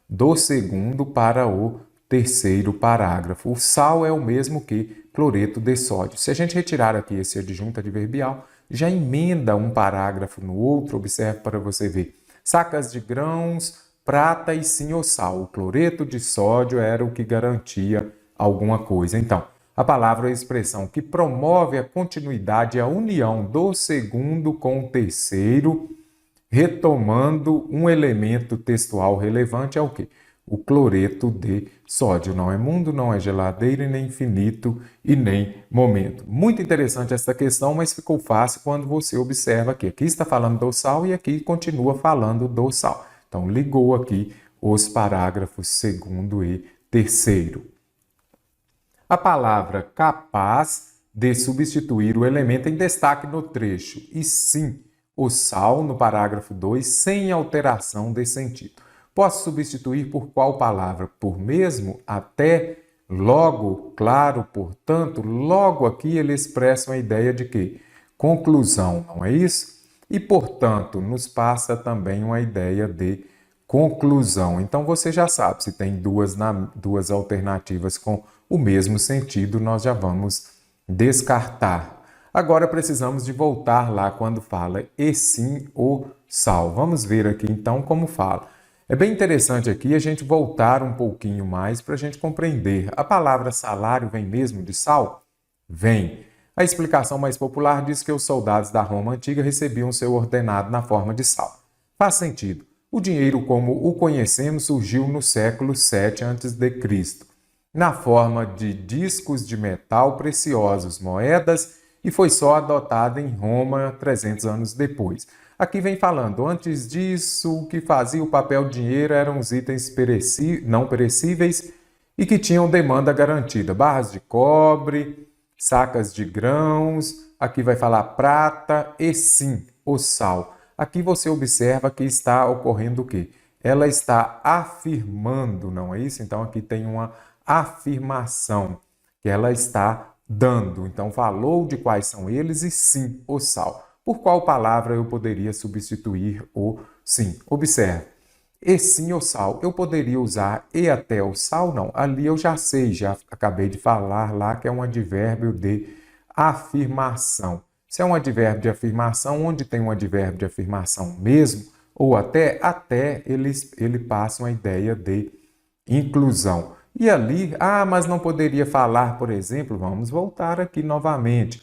Speaker 2: do segundo para o terceiro parágrafo? O sal é o mesmo que cloreto de sódio. Se a gente retirar aqui esse adjunto adverbial, já emenda um parágrafo no outro, observe para você ver. Sacas de grãos, prata e sim o sal. O cloreto de sódio era o que garantia alguma coisa. Então, a palavra ou a expressão que promove a continuidade e a união do segundo com o terceiro, retomando um elemento textual relevante, é o quê? O cloreto de sódio. Não é mundo, não é geladeira, nem infinito e nem momento. Muito interessante essa questão, mas ficou fácil quando você observa que aqui está falando do sal e aqui continua falando do sal. Então, ligou aqui os parágrafos 2º e 3º. A palavra capaz de substituir o elemento em destaque no trecho, e sim o sal no parágrafo 2, sem alteração de sentido. Posso substituir por qual palavra? Por mesmo, até, logo, claro, portanto. Logo aqui ele expressa uma ideia de quê? Conclusão, não é isso? E, portanto, nos passa também uma ideia de conclusão. Então, você já sabe, se tem duas alternativas com o mesmo sentido, nós já vamos descartar. Agora precisamos de voltar lá quando fala e sim o sal. Vamos ver aqui então como fala. É bem interessante aqui a gente voltar um pouquinho mais para a gente compreender. A palavra salário vem mesmo de sal? Vem. A explicação mais popular diz que os soldados da Roma antiga recebiam seu ordenado na forma de sal. Faz sentido. O dinheiro como o conhecemos surgiu no século 7 a.C., na forma de discos de metal preciosos, moedas, e foi só adotado em Roma 300 anos depois. Aqui vem falando, antes disso, o que fazia o papel dinheiro eram os itens não perecíveis e que tinham demanda garantida. Barras de cobre, sacas de grãos, aqui vai falar prata e sim, o sal. Aqui você observa que está ocorrendo o quê? Ela está afirmando, não é isso? Então aqui tem uma afirmação que ela está dando. Então falou de quais são eles e sim, o sal. Por qual palavra eu poderia substituir o sim? Observe. E sim o sal. Eu poderia usar e até o sal? Não. Ali eu já sei, já acabei de falar lá que é um advérbio de afirmação. Se é um advérbio de afirmação, onde tem um advérbio de afirmação mesmo, ou até ele passa uma ideia de inclusão. E ali, mas não poderia falar, por exemplo, vamos voltar aqui novamente.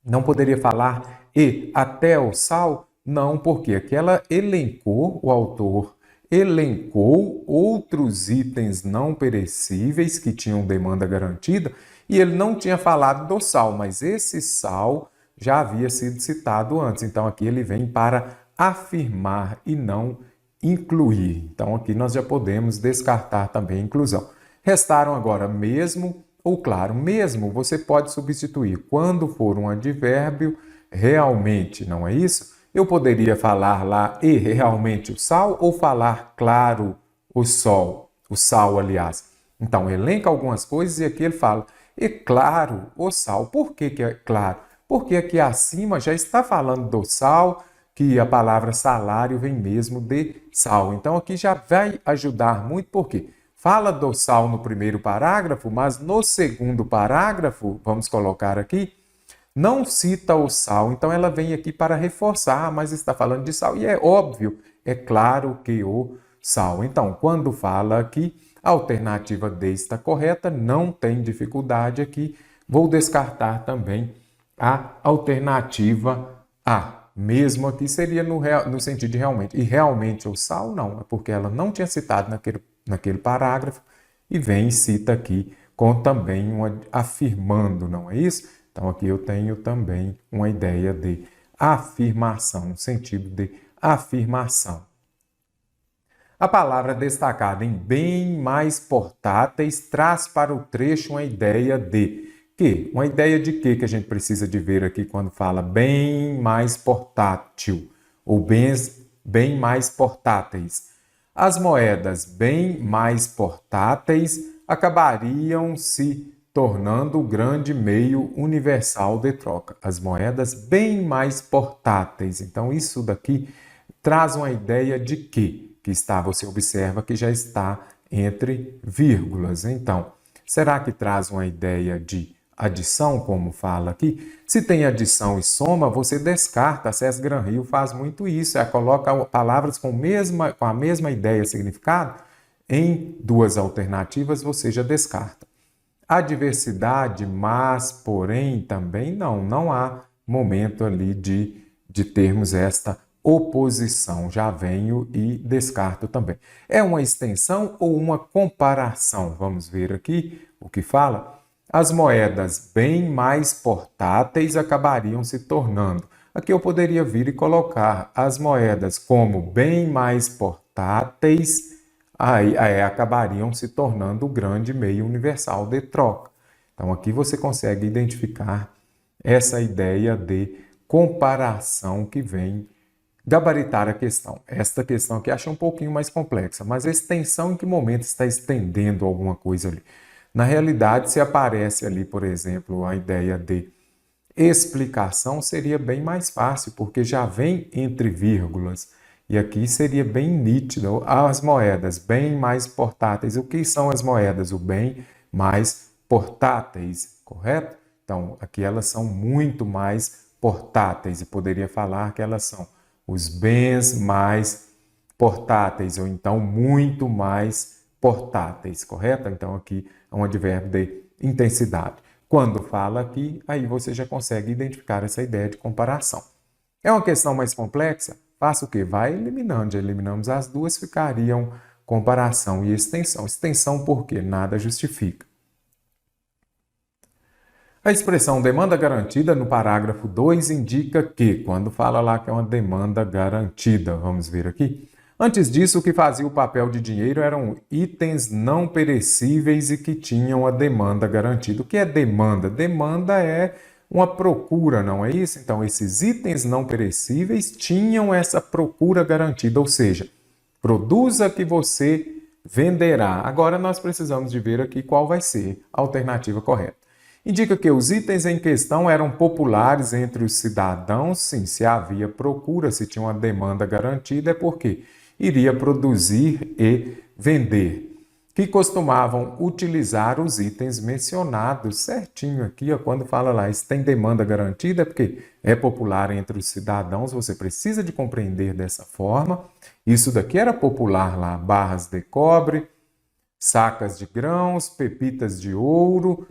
Speaker 2: Não poderia falar e até o sal? Não, porque aqui ela elencou, o autor elencou outros itens não perecíveis que tinham demanda garantida e ele não tinha falado do sal, mas esse sal já havia sido citado antes. Então aqui ele vem para afirmar e não incluir. Então aqui nós já podemos descartar também a inclusão. Restaram agora mesmo ou claro. Mesmo você pode substituir quando for um advérbio realmente, não é isso? Eu poderia falar lá e realmente o sal ou falar claro o sal, aliás. Então, elenca algumas coisas e aqui ele fala e claro o sal. Por que é claro? Porque aqui acima já está falando do sal, que a palavra salário vem mesmo de sal. Então, aqui já vai ajudar muito, porque fala do sal no primeiro parágrafo, mas no segundo parágrafo, vamos colocar aqui, não cita o sal. Então, ela vem aqui para reforçar, mas está falando de sal. E é óbvio, é claro que o sal. Então, quando fala aqui, a alternativa D está correta, não tem dificuldade aqui. Vou descartar também a alternativa A. Mesmo aqui seria no sentido de realmente. E realmente o sal não, é porque ela não tinha citado naquele parágrafo e vem e cita aqui com também afirmando, não é isso? Então aqui eu tenho também uma ideia de afirmação, no sentido de afirmação. A palavra destacada em bem mais portáteis traz para o trecho uma ideia de quê? Uma ideia de quê que a gente precisa de ver aqui quando fala bem mais portátil ou bem mais portáteis. As moedas bem mais portáteis acabariam se tornando o grande meio universal de troca. As moedas bem mais portáteis. Então, isso daqui traz uma ideia de quê? Você observa que já está entre vírgulas. Então, será que traz uma ideia de adição, como fala aqui. Se tem adição e soma, você descarta. A César Granrio faz muito isso, coloca palavras com a mesma ideia, significado, em duas alternativas, você já descarta. Adversidade, mas, porém, também não há momento ali de termos esta oposição. Já venho e descarto também. É uma extensão ou uma comparação? Vamos ver aqui o que fala. As moedas bem mais portáteis acabariam se tornando. Aqui eu poderia vir e colocar as moedas como bem mais portáteis, aí acabariam se tornando o grande meio universal de troca. Então aqui você consegue identificar essa ideia de comparação que vem gabaritar a questão. Esta questão aqui acho um pouquinho mais complexa, mas a extensão, em que momento está estendendo alguma coisa ali? Na realidade, se aparece ali, por exemplo, a ideia de explicação, seria bem mais fácil, porque já vem entre vírgulas. E aqui seria bem nítido. As moedas bem mais portáteis. O que são as moedas? O bem mais portáteis, correto? Então, aqui elas são muito mais portáteis. E poderia falar que elas são os bens mais portáteis, ou então muito mais portáteis, correto? Então, aqui é um advérbio de intensidade. Quando fala aqui, aí você já consegue identificar essa ideia de comparação. É uma questão mais complexa? Faça o quê? Vai eliminando. Já eliminamos as duas, ficariam comparação e extensão. Extensão porque nada justifica. A expressão demanda garantida no parágrafo 2 indica que, quando fala lá que é uma demanda garantida, vamos ver aqui. Antes disso, o que fazia o papel de dinheiro eram itens não perecíveis e que tinham a demanda garantida. O que é demanda? Demanda é uma procura, não é isso? Então, esses itens não perecíveis tinham essa procura garantida, ou seja, produza que você venderá. Agora, nós precisamos de ver aqui qual vai ser a alternativa correta. Indica que os itens em questão eram populares entre os cidadãos. Sim, se havia procura, se tinha uma demanda garantida, é porque iria produzir e vender, que costumavam utilizar os itens mencionados certinho aqui, ó, quando fala lá, isso tem demanda garantida, é porque é popular entre os cidadãos, você precisa de compreender dessa forma. Isso daqui era popular lá, barras de cobre, sacas de grãos, pepitas de ouro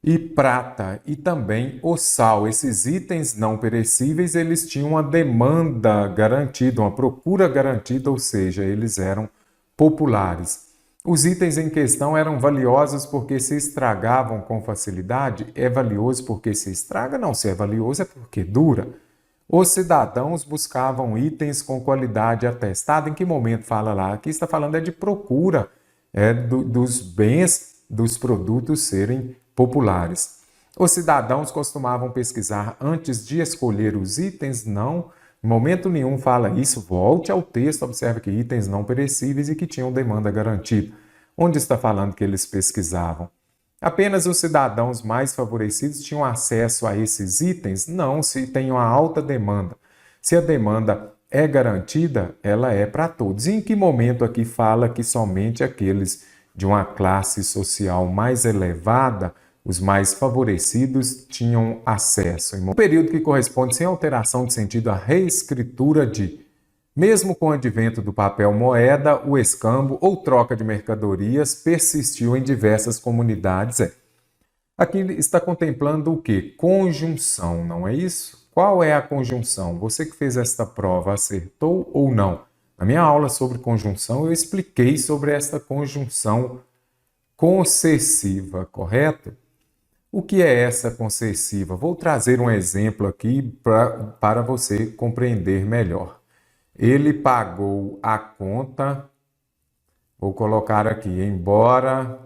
Speaker 2: e prata, e também o sal. Esses itens não perecíveis, eles tinham uma demanda garantida, uma procura garantida, ou seja, eles eram populares. Os itens em questão eram valiosos porque se estragavam com facilidade. É valioso porque se estraga? Não, se é valioso é porque dura. Os cidadãos buscavam itens com qualidade atestada. Em que momento fala lá? Aqui está falando de procura, dos bens, dos produtos serem populares. Os cidadãos costumavam pesquisar antes de escolher os itens? Não. Em momento nenhum fala isso. Volte ao texto, observe que itens não perecíveis e que tinham demanda garantida. Onde está falando que eles pesquisavam? Apenas os cidadãos mais favorecidos tinham acesso a esses itens? Não, se tem uma alta demanda. Se a demanda é garantida, ela é para todos. E em que momento aqui fala que somente aqueles de uma classe social mais elevada, os mais favorecidos, tinham acesso? Em um período que corresponde sem alteração de sentido à reescritura de mesmo com o advento do papel moeda, o escambo ou troca de mercadorias persistiu em diversas comunidades. Aqui está contemplando o quê? Conjunção, não é isso? Qual é a conjunção? Você que fez esta prova acertou ou não? Na minha aula sobre conjunção, eu expliquei sobre esta conjunção concessiva, correto? O que é essa concessiva? Vou trazer um exemplo aqui para você compreender melhor. Ele pagou a conta, vou colocar aqui, embora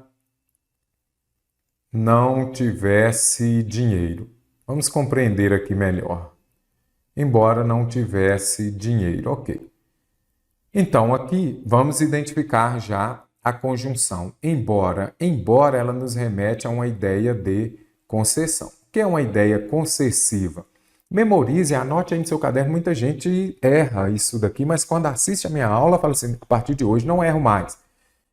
Speaker 2: não tivesse dinheiro. Vamos compreender aqui melhor. Embora não tivesse dinheiro, ok. Então, aqui vamos identificar já a conjunção embora. Embora ela nos remete a uma ideia de concessão. O que é uma ideia concessiva? Memorize, anote aí no seu caderno. Muita gente erra isso daqui, mas quando assiste a minha aula, fala assim, a partir de hoje não erro mais.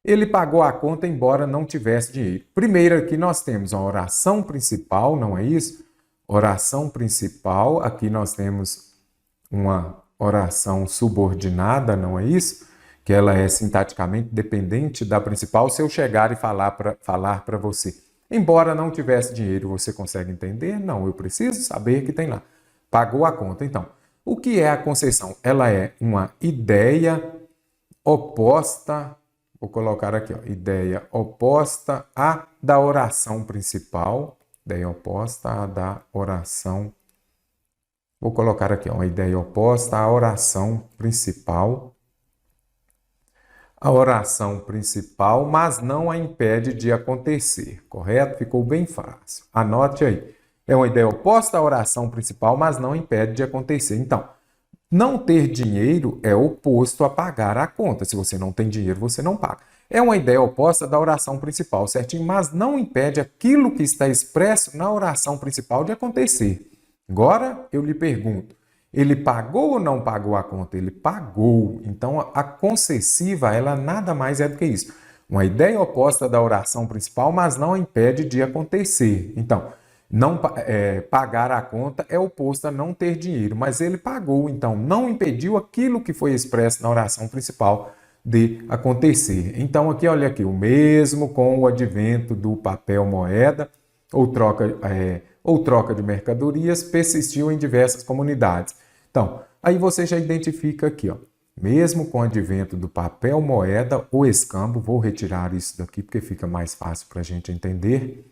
Speaker 2: Ele pagou a conta embora não tivesse dinheiro. Primeiro aqui nós temos a oração principal, não é isso? Oração principal, aqui nós temos uma oração subordinada, não é isso? Que ela é sintaticamente dependente da principal. Se eu chegar e falar para você, embora não tivesse dinheiro, você consegue entender? Não, eu preciso saber que tem lá. Pagou a conta. Então, o que é a concessão? Ela é uma ideia oposta, vou colocar aqui, ó, ideia oposta à da oração principal, ideia oposta à da oração. Vou colocar aqui, ó, uma ideia oposta à oração principal. A oração principal, mas não a impede de acontecer, correto? Ficou bem fácil. Anote aí. É uma ideia oposta à oração principal, mas não impede de acontecer. Então, não ter dinheiro é oposto a pagar a conta. Se você não tem dinheiro, você não paga. É uma ideia oposta da oração principal, certinho? Mas não impede aquilo que está expresso na oração principal de acontecer. Agora, eu lhe pergunto, ele pagou ou não pagou a conta? Ele pagou. Então, a concessiva, ela nada mais é do que isso. Uma ideia oposta da oração principal, mas não impede de acontecer. Então, não pagar a conta é oposto a não ter dinheiro, mas ele pagou, então não impediu aquilo que foi expresso na oração principal de acontecer. Então aqui, olha aqui, o mesmo com o advento do papel moeda ou troca de mercadorias persistiu em diversas comunidades. Então, aí você já identifica aqui, ó, mesmo com o advento do papel moeda ou escambo, vou retirar isso daqui porque fica mais fácil para a gente entender.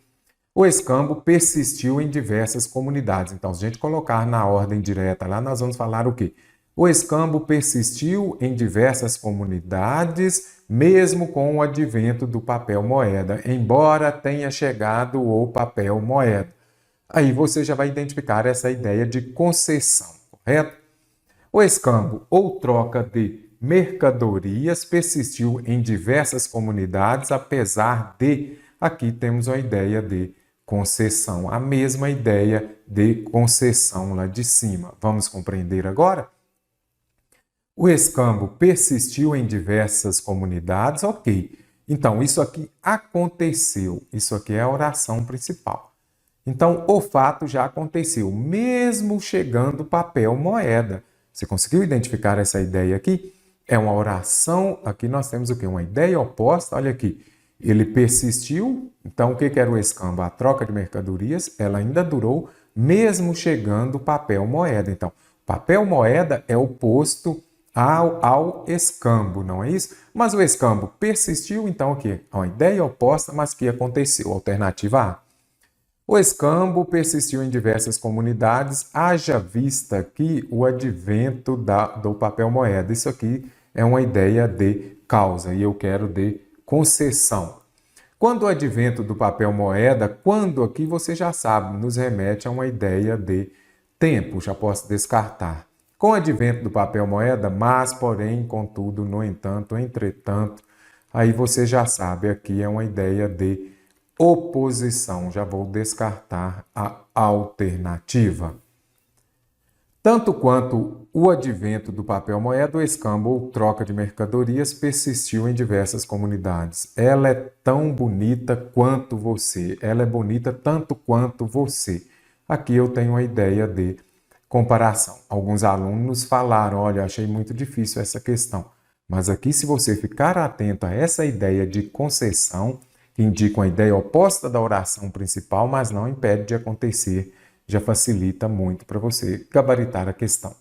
Speaker 2: O escambo persistiu em diversas comunidades. Então, se a gente colocar na ordem direta lá, nós vamos falar o quê? O escambo persistiu em diversas comunidades, mesmo com o advento do papel moeda, embora tenha chegado o papel moeda. Aí você já vai identificar essa ideia de concessão, correto? O escambo ou troca de mercadorias persistiu em diversas comunidades, apesar de, aqui temos a ideia de concessão, a mesma ideia de concessão lá de cima. Vamos compreender agora? O escambo persistiu em diversas comunidades, ok. Então, isso aqui aconteceu, isso aqui é a oração principal. Então, o fato já aconteceu, mesmo chegando papel moeda. Você conseguiu identificar essa ideia aqui? É uma oração, aqui nós temos o quê? Uma ideia oposta, olha aqui. Ele persistiu, então o que era o escambo? A troca de mercadorias, ela ainda durou, mesmo chegando papel moeda. Então, papel moeda é oposto ao escambo, não é isso? Mas o escambo persistiu, então o quê? Uma ideia oposta, mas que aconteceu. Alternativa A. O escambo persistiu em diversas comunidades, haja vista que o advento do papel moeda. Isso aqui é uma ideia de causa e eu quero de concessão. Quando o advento do papel moeda, quando aqui você já sabe, nos remete a uma ideia de tempo, já posso descartar. Com o advento do papel moeda, mas, porém, contudo, no entanto, entretanto, aí você já sabe, aqui é uma ideia de oposição, já vou descartar a alternativa. Tanto quanto o advento do papel moeda, o escambo ou troca de mercadorias persistiu em diversas comunidades. Ela é tão bonita quanto você. Ela é bonita tanto quanto você. Aqui eu tenho uma ideia de comparação. Alguns alunos falaram, olha, achei muito difícil essa questão. Mas aqui, se você ficar atento a essa ideia de concessão, que indica uma ideia oposta da oração principal, mas não impede de acontecer, já facilita muito para você gabaritar a questão.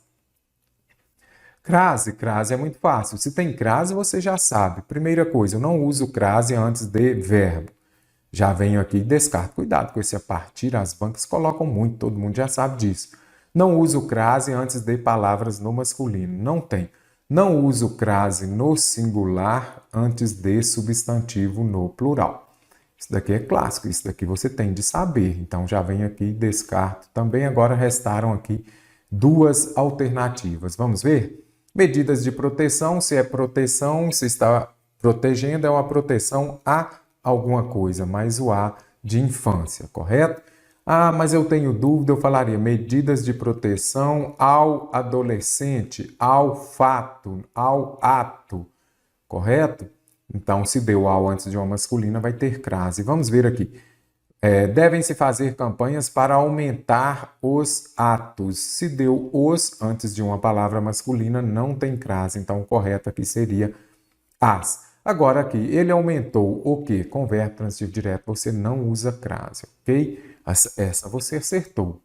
Speaker 2: Crase é muito fácil. Se tem crase, você já sabe. Primeira coisa, eu não uso crase antes de verbo. Já venho aqui e descarto. Cuidado com esse a partir, as bancas colocam muito, todo mundo já sabe disso. Não uso crase antes de palavras no masculino. Não tem. Não uso crase no singular antes de substantivo no plural. Isso daqui é clássico, isso daqui você tem de saber. Então, já venho aqui e descarto. Também agora restaram aqui duas alternativas. Vamos ver? Medidas de proteção, se é proteção, se está protegendo, é uma proteção a alguma coisa, mais o a de infância, correto? Ah, mas eu tenho dúvida, eu falaria medidas de proteção ao adolescente, ao fato, ao ato, correto? Então, se deu ao antes de uma masculina, vai ter crase. Vamos ver aqui. Devem-se fazer campanhas para aumentar os atos. Se deu os antes de uma palavra masculina, não tem crase. Então, o correto aqui seria as. Agora aqui, ele aumentou o quê? Com verbo transitivo direto, você não usa crase, ok? Essa você acertou.